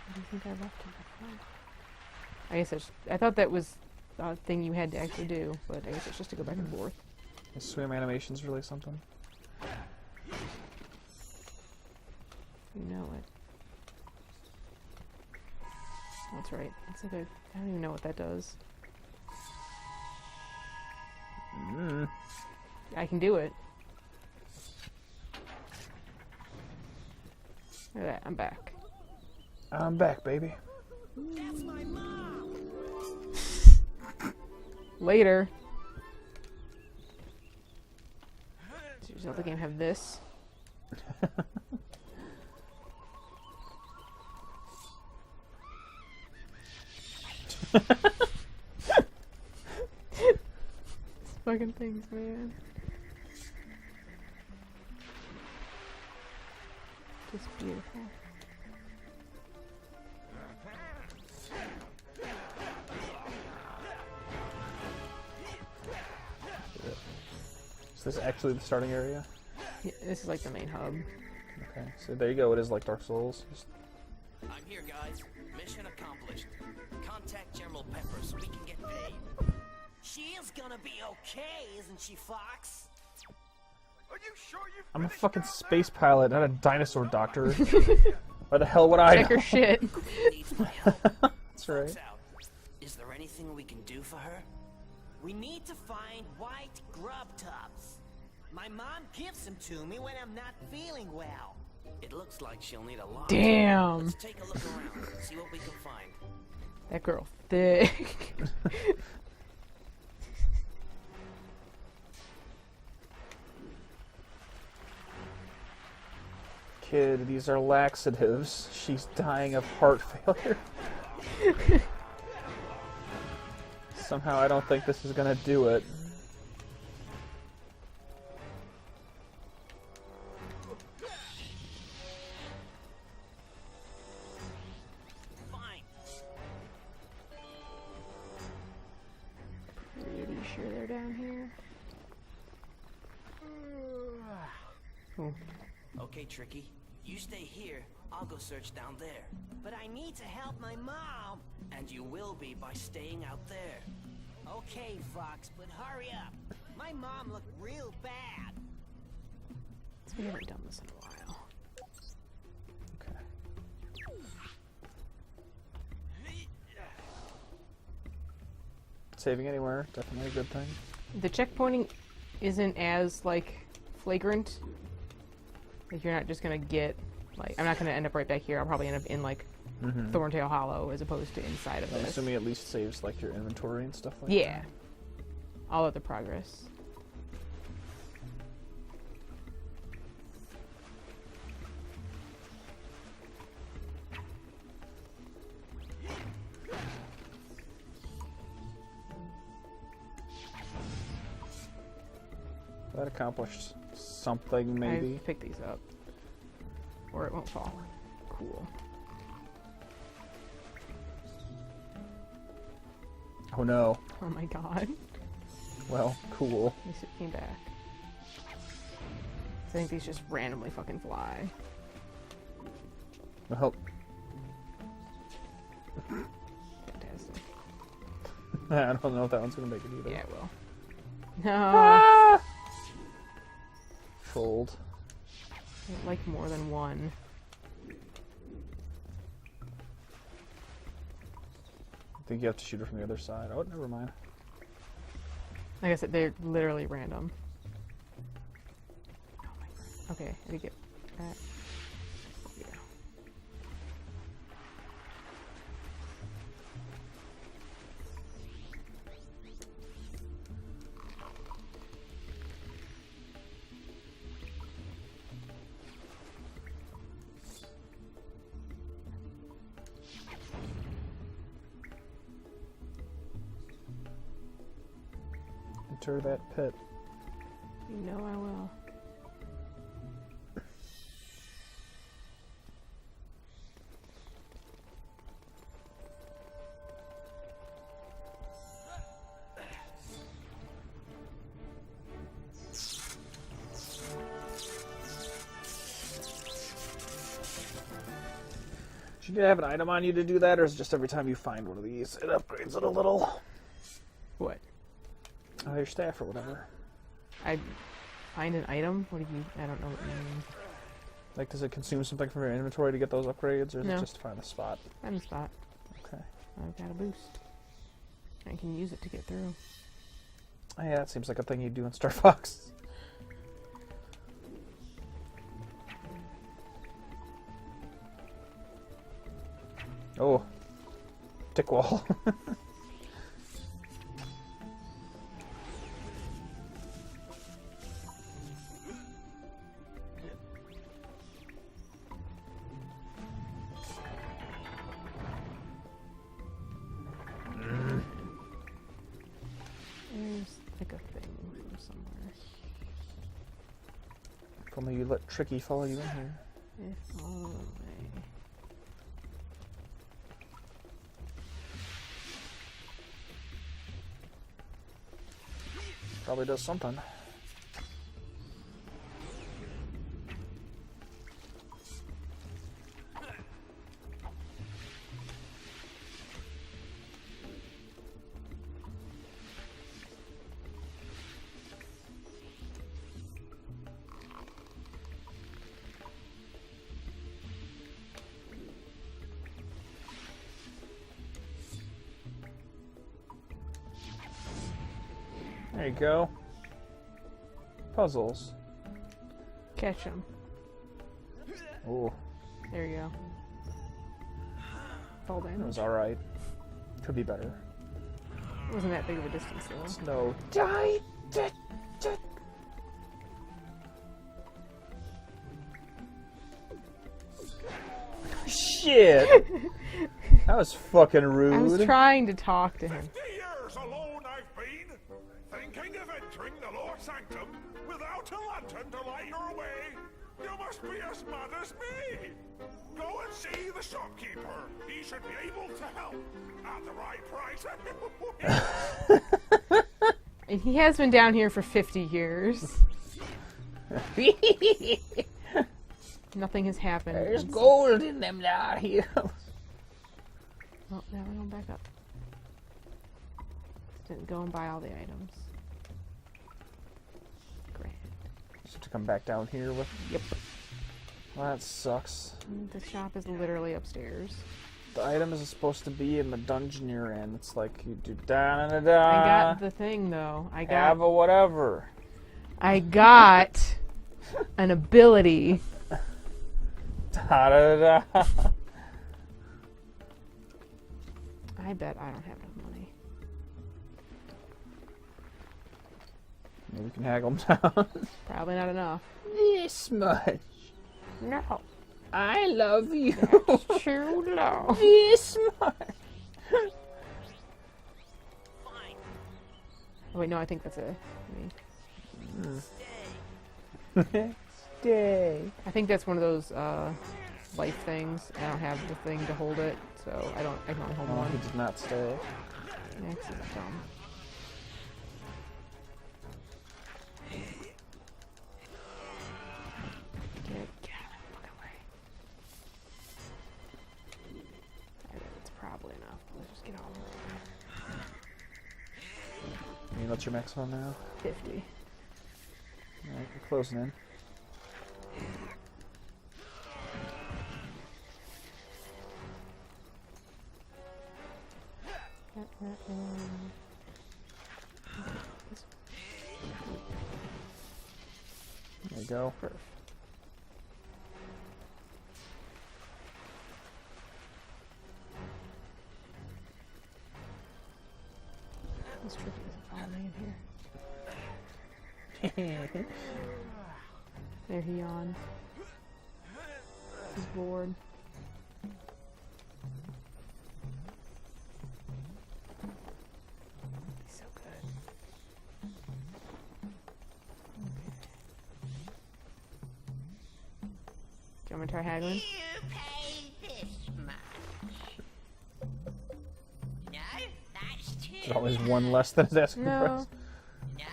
Where do you think I left it before? I guess I thought that was a thing you had to actually do, but I guess it's just to go back and forth. Is swim animation's really something? You know it. That's right. It's like I don't even know what that does. I can do it. Look at that. I'm back. I'm back, baby. That's my mom. Later. Does Zelda game have this? Fucking things, man. Just beautiful. Is this actually the starting area? Yeah, this is like the main hub. Okay, so there you go. It is like Dark Souls. Just... I'm here, guys. Mission accomplished. Contact General Pepper so we can get paid. She is gonna be okay, isn't she, Fox? Are you sure you I'm a finished fucking down space pilot, not a dinosaur doctor. Why the hell would I Check her know? Needs my help. That's right. Out. Is there anything we can do for her? We need to find white grub tubs. My mom gives them to me when I'm not feeling well. It looks like she'll need a lot. Damn. Let's take a look around, see what we can find. That girl thick. Kid, these are laxatives. She's dying of heart failure. Somehow I don't think this is gonna do it. Fine. Pretty sure they're down here. Oh. Okay, Tricky. You stay here. I'll go search down there. But I need to help my mom. And you will be by staying out there. Okay, Fox, but hurry up. My mom looked real bad. We haven't done this in a while. Okay. Saving anywhere, definitely a good thing. The checkpointing isn't as, like, flagrant. Like, you're not just gonna get, like, I'm not gonna end up right back here. I'll probably end up in, like, Thorntail Hollow as opposed to inside of I'm this. assuming it at least saves, like, your inventory and stuff like Yeah. All of the progress. that. That accomplished something, maybe. I pick these up. Or it won't fall. Cool. Oh no. Oh my god. Well, cool. At least it came back. I think these just randomly fucking fly. Well, Fantastic. I don't know if that one's gonna make it either. Yeah, it will. No. Fold. I'd like more than one. I think you have to shoot it from the other side. Oh, never mind. Like I said, they're literally random. Oh my god. Okay, I did get that. Yeah. Enter that pit. You know I will. Should you have an item on you to do that, or is it just every time you find one of these, it upgrades it a little? What? Your staff or whatever. I find an item? What do you... I don't know what you mean. Like, does it consume something from your inventory to get those upgrades, or is No. it just to find the spot? Find the spot. Okay. I've got a boost. I can use it to get through. Oh, yeah, that seems like a thing you do in Star Fox. Oh. Tick wall. There's like a thing from somewhere. If only you let Tricky follow you in here. If only. Probably does something. There you go. Puzzles. Catch him. Ooh, There you go. Fall that damage. was alright. Could be better. It wasn't that big of a distance though. Snow. Die! Shit! That was fucking rude. I was trying to talk to him. 50 years alone I've been, thinking of entering the Lord Sanctum without a lantern to light your way. You must be as mad as me. Go and see the shopkeeper. He should be able to help at the right price. And he has been down here for 50 years. Nothing has happened. There's gold in them down here. Oh, now we're going back up. Didn't go and buy all the items. Grand. Just have to come back down here with. Yep. Well, that sucks. The shop is literally upstairs. The item is supposed to be in the dungeon you're in. It's like you do da da da. I got the thing though. Have a whatever. I got an ability. Da da da. I bet I don't have enough money. Maybe we can haggle them down. Probably not enough. This much. No. I love you. That's too low. This much. Oh wait, no, I think that's a. Stay. I think that's one of those life things. I don't have the thing to hold it, so I can only hold Oh, one. he did not stay. Max is dumb. Get out of the fucking way. Alright, that's probably enough. Let's just get on with it. What's your max on now? 50. Alright, we're closing in. There you go. Perfect. This tricky doesn't follow me in here. There he yawned. He's bored. He's so good. Do you want me to try haggling? You pay this much. No, that's too. There's always one less than his asking No. price. No,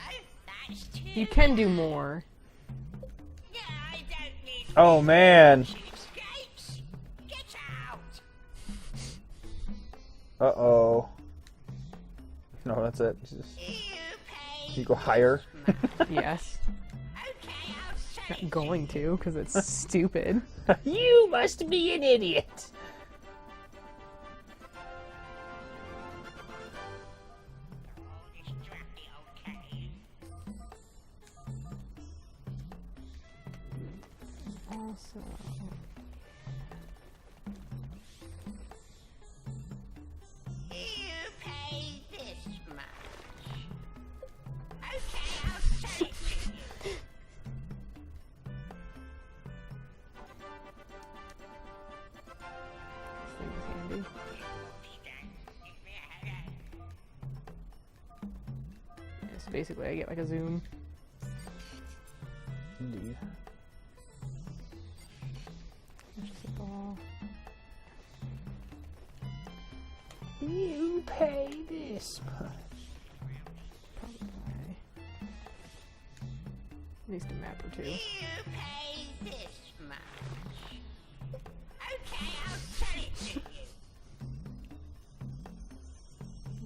that's too. You can do more. Yeah, I don't need Oh man. escapes. Get out. Uh-oh. No, that's it. Just, You pay. you go higher. Yes. Okay, I'll say. Not going to, because it's stupid. You must be an idiot. Also, You pay this much. Okay, I'll say it to you. this thing is handy. Yeah, so basically, I get like a zoom. Indeed. It's just a ball. You pay this much. Probably buy at least a map or two. You pay this much. Okay, I'll sell it to you.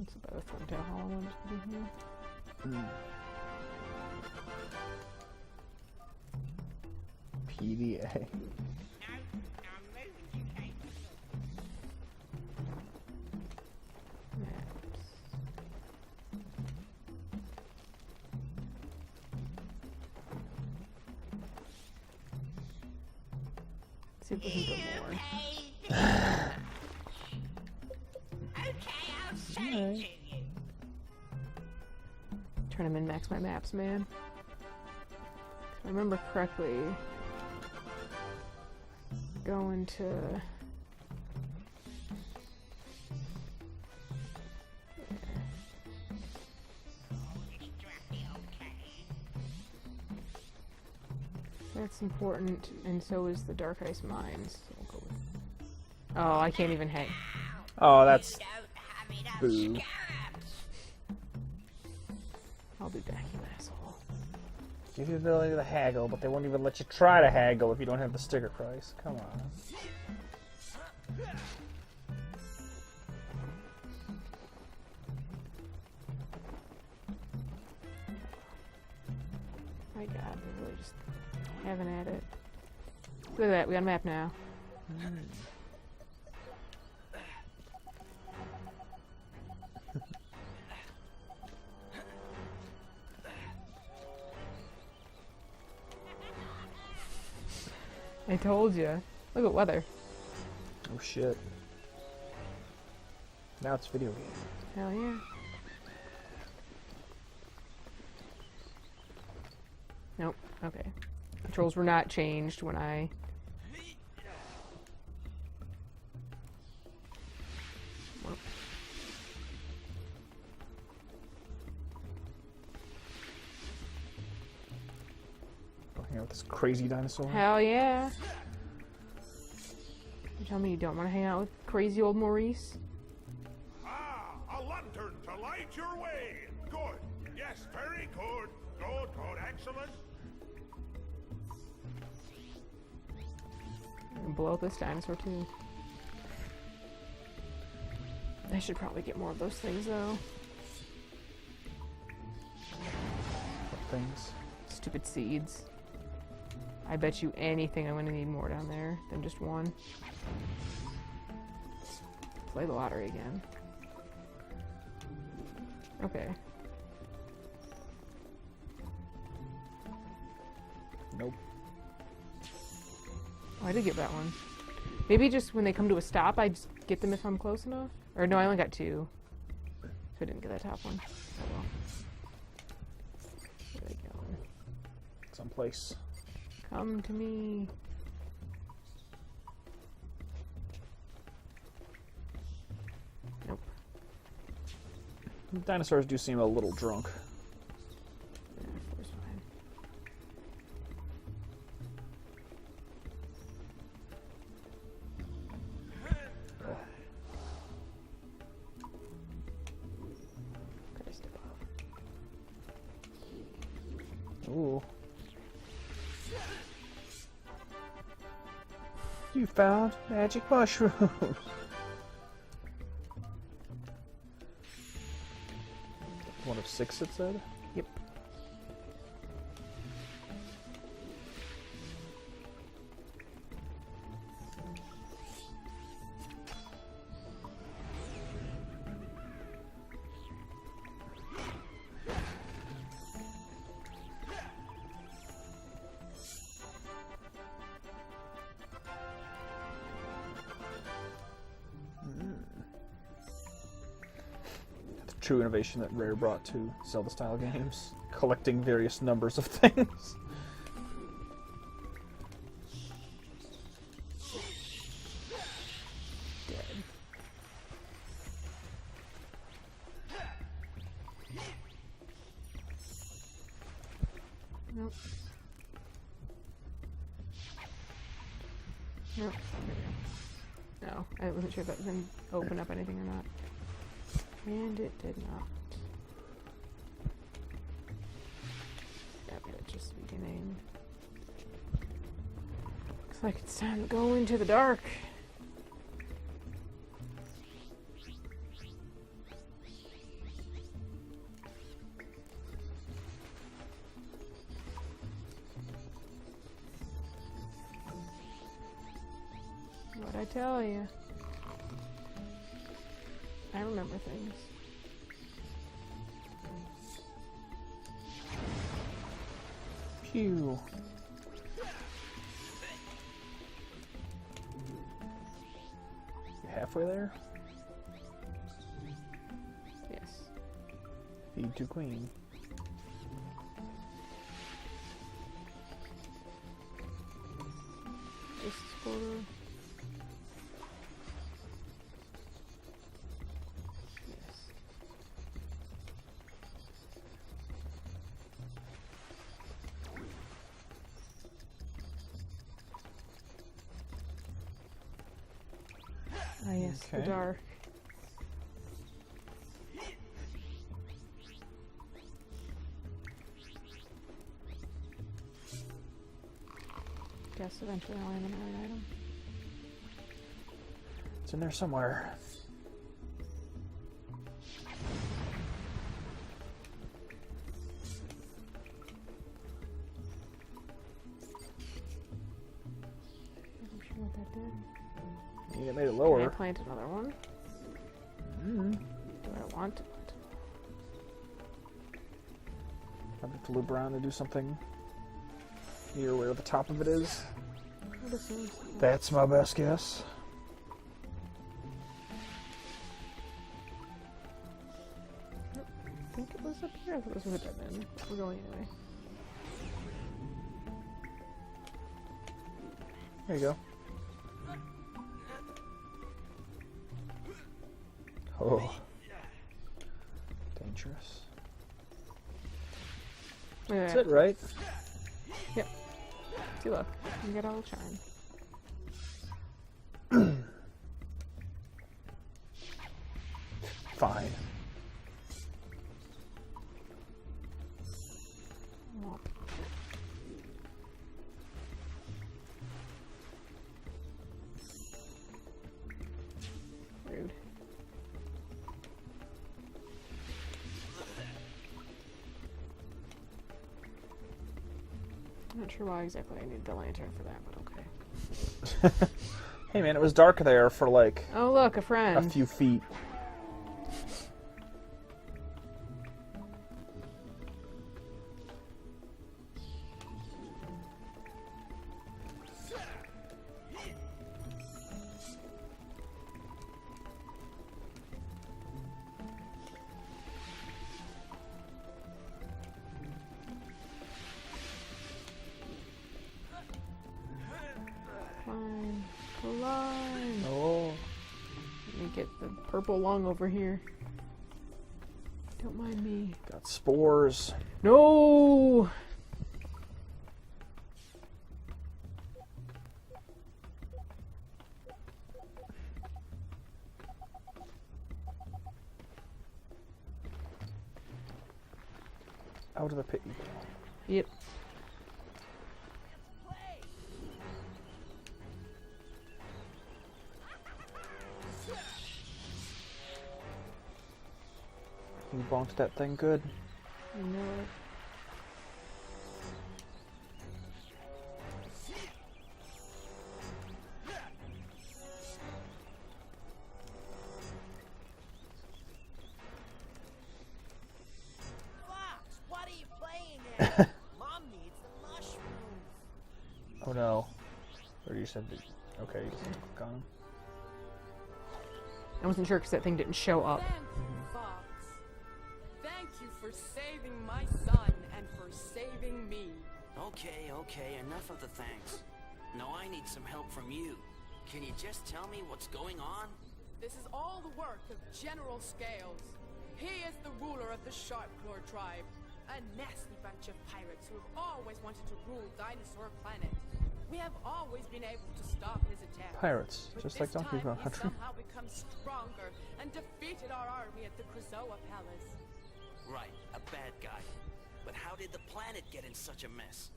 It's about a Thorntail Hollow one just to be here. PDA. No, I'm moving you, Kate. Maps. See if we can go more. Okay, I'll say Alright. to you. Trying to min-max my maps, man. If I remember correctly, going to... That's important, and so is the Dark Ice Mines. So we'll go with... Oh, I can't even hang. Oh, that's Don't have enough boo. scabs. I'll be back, you asshole. Give you the ability to haggle, but they won't even let you try to haggle if you don't have the sticker price. Come on. My god, they're really just having at it. Look at that, we got a map now. I told you. Look at weather. Oh shit. Now it's video game. Hell yeah. Nope. Okay. Controls were not changed when I... Well. Go hang out with this crazy dinosaur. Hell yeah. You tell me you don't want to hang out with crazy old Maurice? Ah, a lantern to light your way. Good. Yes, very good. Good, good, excellent. And blow up this dinosaur too. I should probably get more of those things though. What things? Stupid seeds. I bet you anything I'm gonna need more down there than just one. Play the lottery again. Okay. Nope. Oh, I did get that one. Maybe just when they come to a stop, I just get them if I'm close enough? Or no, I only got two. So I didn't get that top one. Oh well. Where are they going? Someplace. Come to me. Nope. Dinosaurs do seem a little drunk. Yeah, four's fine. Gotta step up. Ooh. You found magic mushrooms. One of 6, it said? Yep. True innovation that Rare brought to Zelda-style games, collecting various numbers of things. Dead. Nope. Nope. No, I wasn't sure if that was going to open up anything or not. And it did not. Yep, it's just beginning. Looks like it's time to go into the dark. What'd I tell you? I remember things. Pew. halfway there? Yes. Feed to queen. Just for... Ah, yes, the Okay. dark. Guess eventually I'll land on the right item. It's in there somewhere. I'm sure what that did. You made it Can I lower. plant another one? Mm-hmm. Do I want to plant I'll have to loop around and do something near where the top of it is. what is this? That's my best guess. I think it was up here. I thought it was a dead end. We're going anyway. There you go. Oh. Dangerous. That's it, right? Yep. See, look. You get all the shine. Fine. Oh. Rude. I'm not sure why exactly I need the lantern for that, but okay. Hey man, it was dark there for like Oh, look, a a friend. few feet. Climb. Climb. Oh. Let me get the purple lung over here. Don't mind me. Got spores. No! Out of the pit you go. Yep. You bonked that thing good. I know it. Fox, what are you playing there? Mom needs the mushrooms. Oh no. Or you said that. Okay, you just have to click on him. I wasn't sure because that thing didn't show up. Thank you, Fox. Thank you for saving my son and for saving me. Okay, okay, enough of the thanks. No, I need some help from you. Can you just tell me what's going on? This is all the work of General Scales. He is the ruler of the Sharpclaw tribe, a nasty bunch of pirates who have always wanted to rule Dinosaur Planet. We have always been able to stop his attacks. Pirates, But just this like Donkey Kong time, Country. he somehow become stronger and defeated our army at the Krazoa Palace. Right, a bad guy. But how did the planet get in such a mess?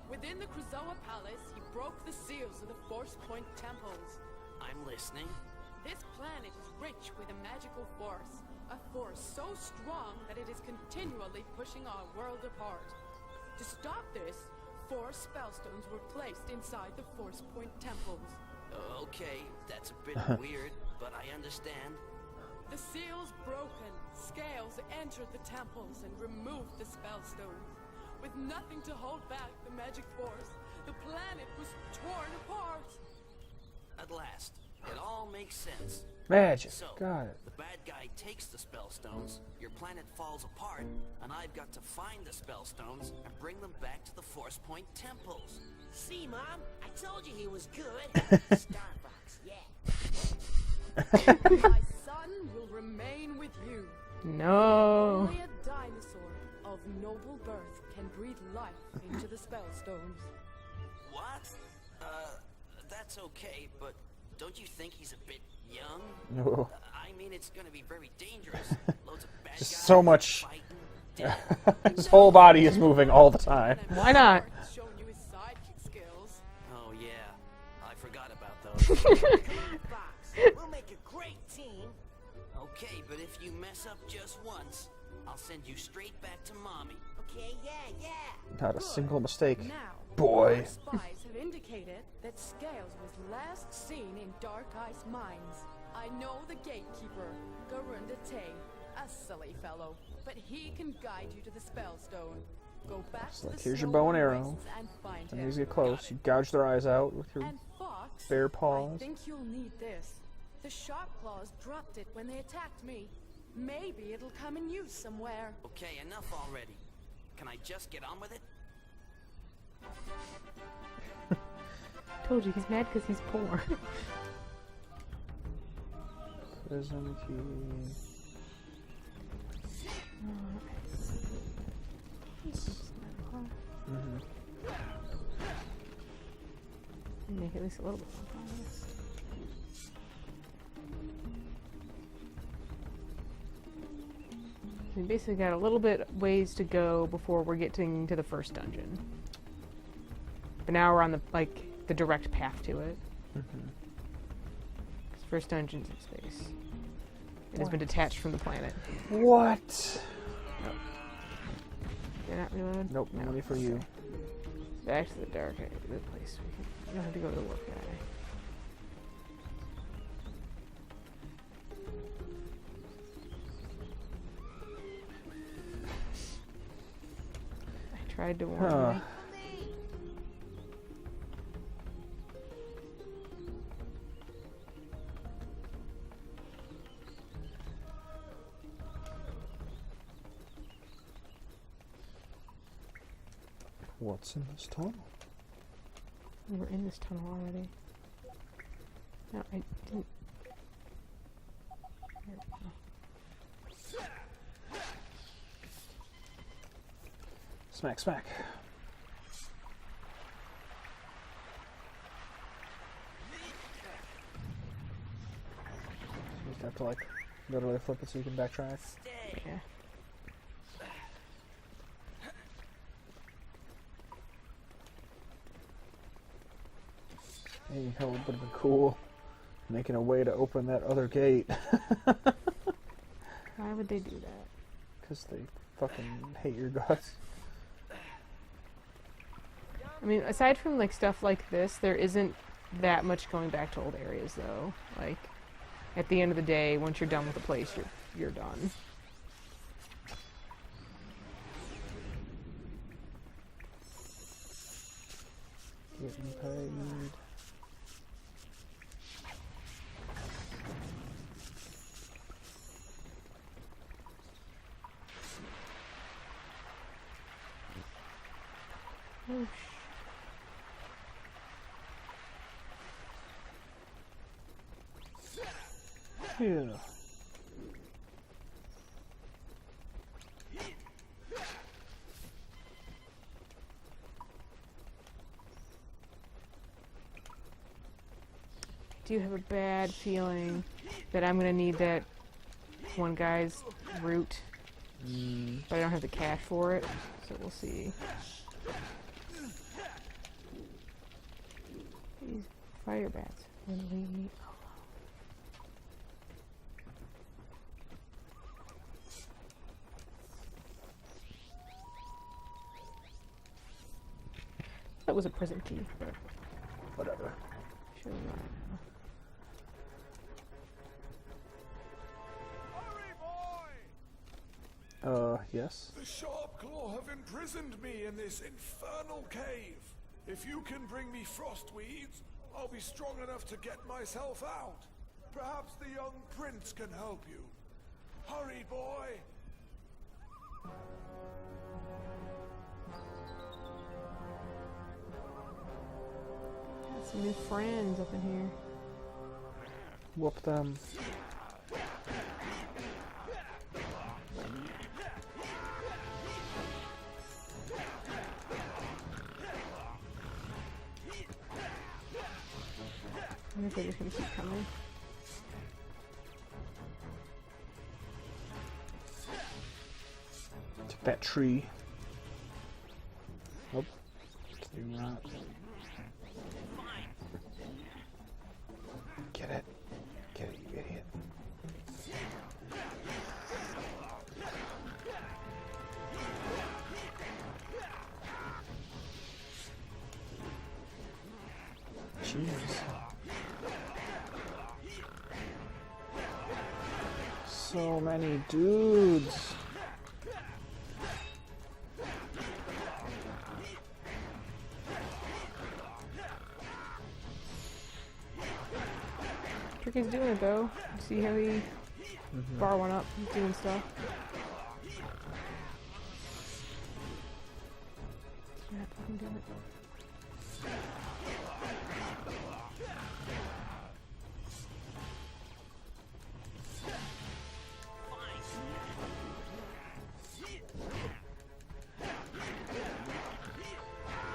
Within the Krazoa Palace, he broke the seals of the Force Point temples. I'm listening. This planet is rich with a magical force. A force so strong that it is continually pushing our world apart. To stop this, 4 spellstones were placed inside the Force Point temples. Okay, that's a bit weird, but I understand. The seals broken, Scales entered the temples and removed the spellstones. With nothing to hold back the magic force, the planet was torn apart. At last. It all makes sense. Magic. So, Got it. the bad guy takes the spellstones, your planet falls apart, and I've got to find the spellstones and bring them back to the Force Point temples. See, Mom? I told you he was good. Star Fox, yeah. My son will remain with you. No. Only a dinosaur of noble birth can breathe life into the spellstones. What? That's okay, but don't you think he's a bit young? No. I mean, it's gonna be very dangerous. Loads of bad Just guys so much. fighting, death. His whole body is moving all the time. Why not? Showing you his sidekick skills. Oh yeah, I forgot about those. Fox, we'll make a great team. Okay, but if you mess up just once, I'll send you straight back to Mommy. Okay, yeah. Not a single mistake. Now, Boy. our spies have indicated that Scales was last seen in Dark Ice Mines. I know the gatekeeper, Garundate, a silly fellow, but he can guide you to the Spellstone. Go back So to the here's your snow bow and arrow. wastes and find When him. these get close, you gouge their eyes out with your And Fox, bare I paws. think you'll need this. The Sharp Claws dropped it when they attacked me. Maybe it'll come in use somewhere. Okay, enough already. Can I just get on with it? Told you he's mad because he's poor. Prism key. Make it at least a little bit more honest. We basically got a little bit ways to go before we're getting to the first dungeon. But now we're on the direct path to it. This first dungeon's in space. It has been detached from the planet. What? Did I not reload? Nope, no money for you. Back to the dark the place. We don't have to go to the warp guy. I tried to warn you. What's in this tunnel? We were in this tunnel already. No, I didn't. Here we go. Smack, smack. You just have to literally flip it so you can backtrack. Yeah. Hey, you know what would have been cool? Making a way to open that other gate. Why would they do that? Because they fucking hate your guts. I mean, aside from stuff like this, there isn't that much going back to old areas, though. At the end of the day, once you're done with the place, you're done. Getting paid. Oh, Yeah. I do have a bad feeling that I'm gonna need that one guy's root, but I don't have the cash for it, so we'll see. These fire bats will leave me alone. That was a prison key, but Whatever. sure not. Hurry, boy! Yes? The Sharp Claw have imprisoned me in this infernal cave. If you can bring me frost weeds, I'll be strong enough to get myself out. Perhaps the young prince can help you. Hurry, boy! Got some new friends up in here. Whoop them. I wonder if they're just gonna keep coming. Took that tree. Nope. Do not. Get it. Get it, you idiot. Jeez. So many dudes. Tricky's doing it though. See how he bar one up, he's doing stuff. Yeah, fucking do it.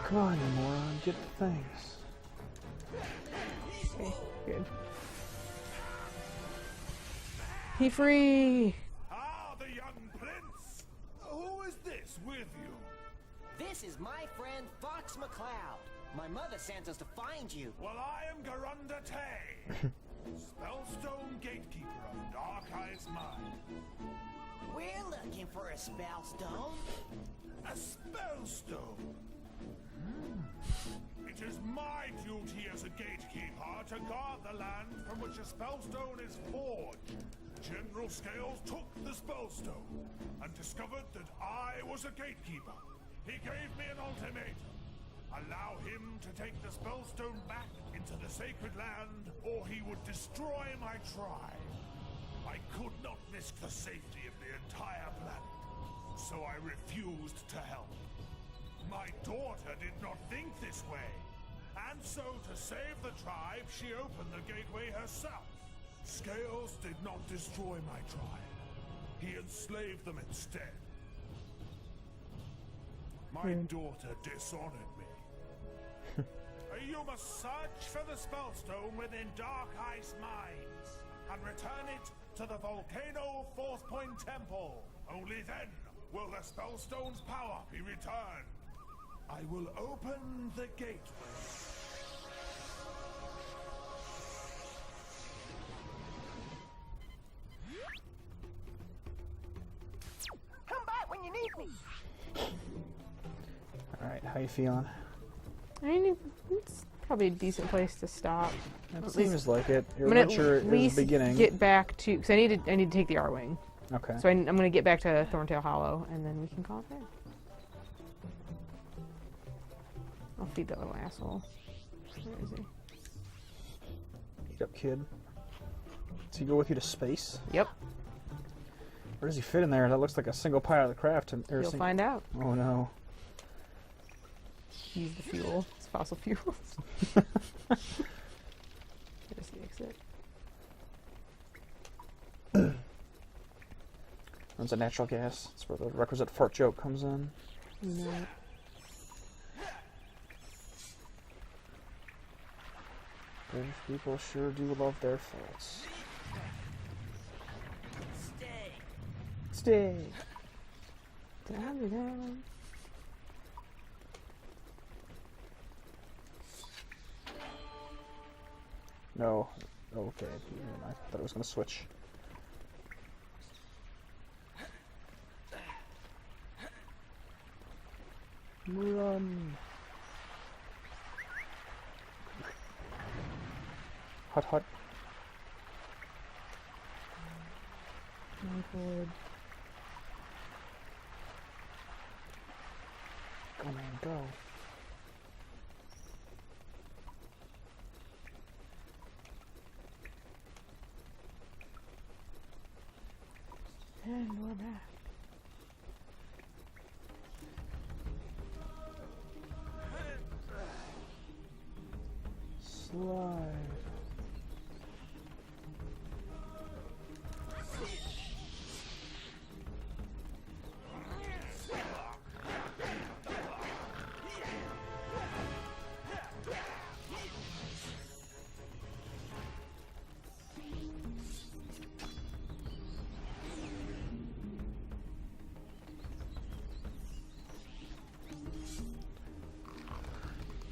Come on, you moron, get the things. Okay, good. He free! Ah, the young prince! Who is this with you? This is my friend Fox McCloud. My mother sent us to find you. Well, I am Garunda Tay, Spellstone Gatekeeper of Dark Eye's Mind. We're looking for a spellstone. A spellstone? It is my duty as a gatekeeper to guard the land from which a spellstone is forged. General Scales took the spellstone and discovered that I was a gatekeeper. He gave me an ultimatum. Allow him to take the spellstone back into the sacred land, or he would destroy my tribe. I could not risk the safety of the entire planet, so I refused to help. My daughter did not think this way, and so to save the tribe, she opened the gateway herself. Scales did not destroy my tribe. He enslaved them instead. My daughter dishonored me. You must search for the spellstone within Dark Ice Mines and return it to the Volcano Fourth Point Temple. Only then will the spellstone's power be returned. I will open the gateway. Come back when you need me. Alright, how you feeling? I mean, it's probably a decent place to stop. It seems like it. Your I'm gonna adventure at is least beginning. get back to, because I need to take the Arwing. Okay. So I'm gonna get back to Thorntail Hollow, and then we can call it there. I'll feed that little asshole. Where is he? Eat up, kid. Does he go with you to space? Yep. Where does he fit in there? That looks like a single pile of the craft. You'll find out. Oh no. He's the fuel. It's fossil fuels. There's the exit. Runs a natural gas. That's where the requisite fart joke comes in. No. British people sure do love their faults. Stay. Down, down. No. Okay. I thought it was going to switch. Run. Hut hut. Going forward. Go man, go.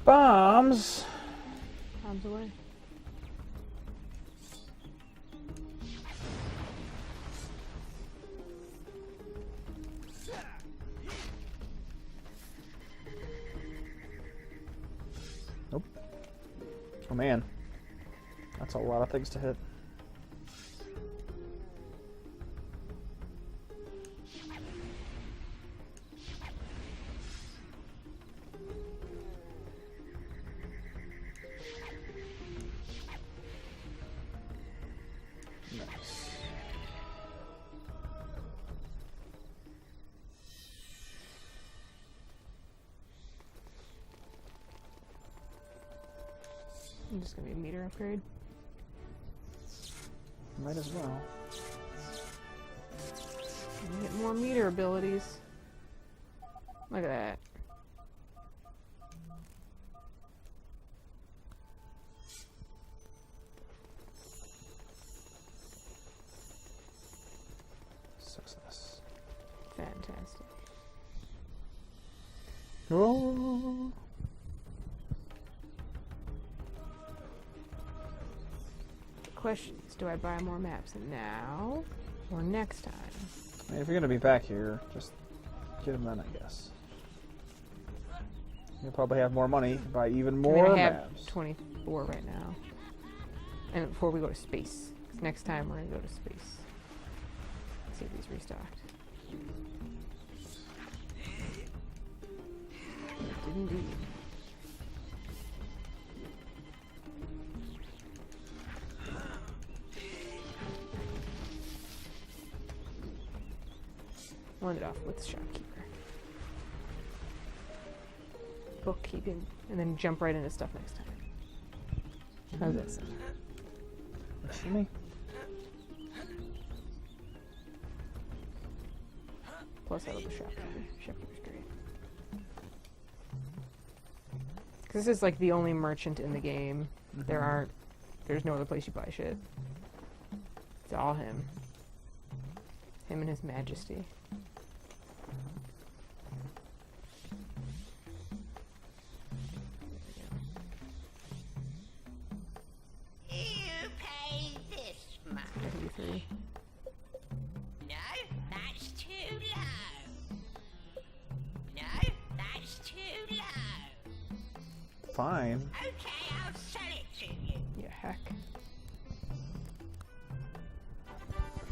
Bombs. Bombs away. Nope. Oh man. That's a lot of things to hit. Nice. I'm just gonna be a meter upgrade. Might as well. Get more meter abilities. Look at that. Success. Fantastic. Oh. Question is, do I buy more maps now or next time? I mean, if you're gonna be back here, just get them then, I guess. You'll probably have more money to buy even more I have maps. 24 right now. And before we go to space. 'Cause next time we're gonna go to space. See if these restocked. Did indeed. Wind it off with the shopkeeper. Bookkeeping, and then jump right into stuff next time. How's that sound? Shimmy. Plus, I love the shopkeeper. Shopkeeper's great. Because this is like the only merchant in the game. There's no other place you buy shit. It's all him. Him and his majesty. You pay this much. 93. No, that's too low. No, that's too low. Fine. Okay, I'll sell it to you. Yeah, heck.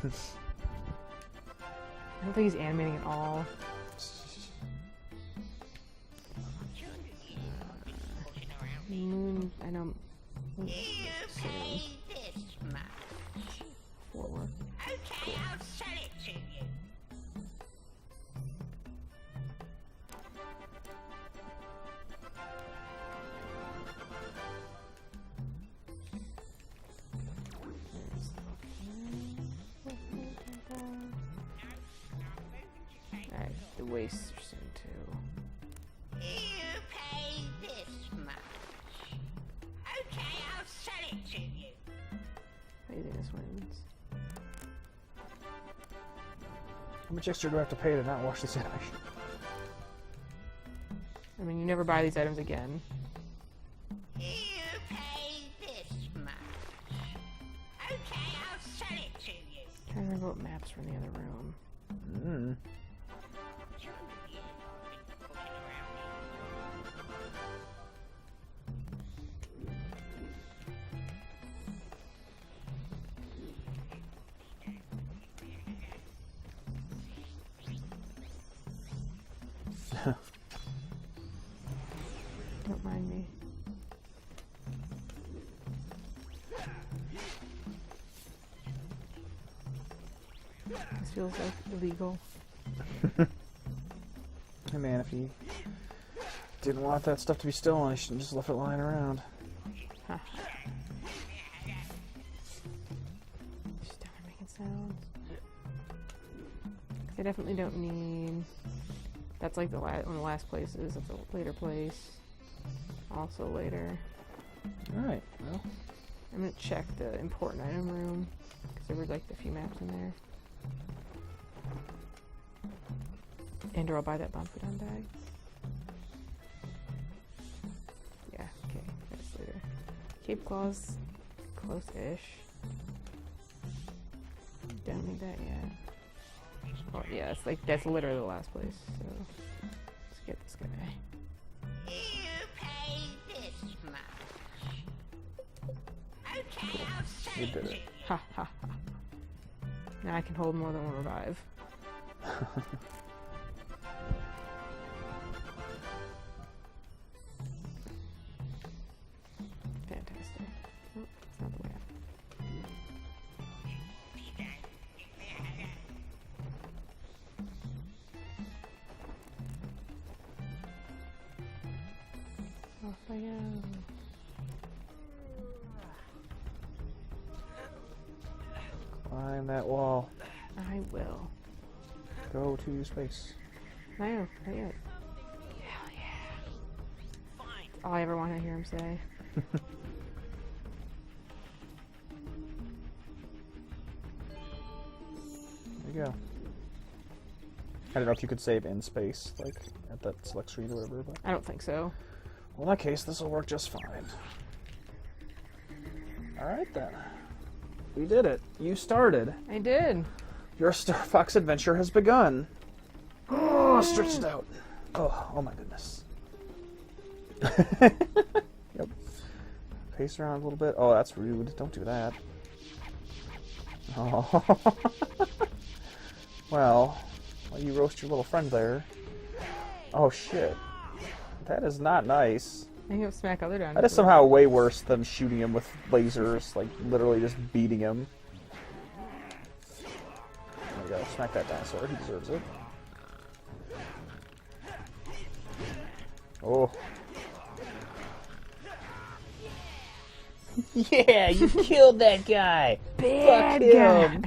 I don't think he's animating at all. Moon, I know. You pay this much. Forward. Okay, I'll sell it to you. Alright, the wastes are soon too. You pay this much. Okay, I'll sell it to you. Laziness wins. How much extra do I have to pay to not watch this animation? I mean, you never buy these items again. You pay this much. Okay, I'll sell it to you. I'm trying to remember what maps from the other room. Mm. Don't mind me. This feels like illegal. Hey man, if you didn't want that stuff to be stolen, you shouldn't just left it lying around. Huh. Just down there making sounds. 'Cause I definitely don't need. That's like one of the last places. That's a later place. Also later. Alright, well. I'm gonna check the important item room. Because there were like a few maps in there. And or I'll buy that Bonfidon bag. Cape Claw's close-ish. Don't need that yet. Oh, yeah, it's like, that's literally the last place, so let's get this guy. You pay this much. Okay, I'll You send did you. it. Ha ha ha. Now I can hold more than one revive. Fantastic. Oh, that's not the way out. Off I go. Climb that wall. I will. Go to space. No, not yet. Hell yeah. That's all I ever want to hear him say. There you go. I don't know if you could save in space, like at that select screen or whatever, but I don't think so. well, in that case, this will work just fine. Alright then. We did it. You started. I did. Your Star Fox adventure has begun. Oh, stretched out. Oh my goodness. Yep. Pace around a little bit. Oh, that's rude. Don't do that. Oh. Well, you roast your little friend there. Oh shit. That is not nice. I think he'll smack other down. That is somehow way worse than shooting him with lasers, like literally just beating him. There we go, smack that dinosaur, he deserves it. Oh. Yeah, you killed that guy! Bad Fuck guy. him!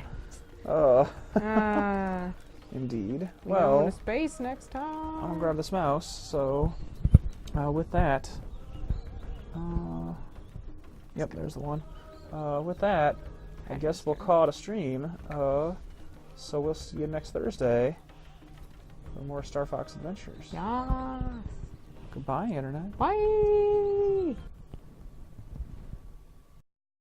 Oh. Ah. Indeed. Well, Well, going to space next time. I'm gonna grab this mouse, so with that, yep, there's the one. With that, I guess we'll call it a stream. So we'll see you next Thursday for more Star Fox Adventures. Yeah. Goodbye, Internet. Bye.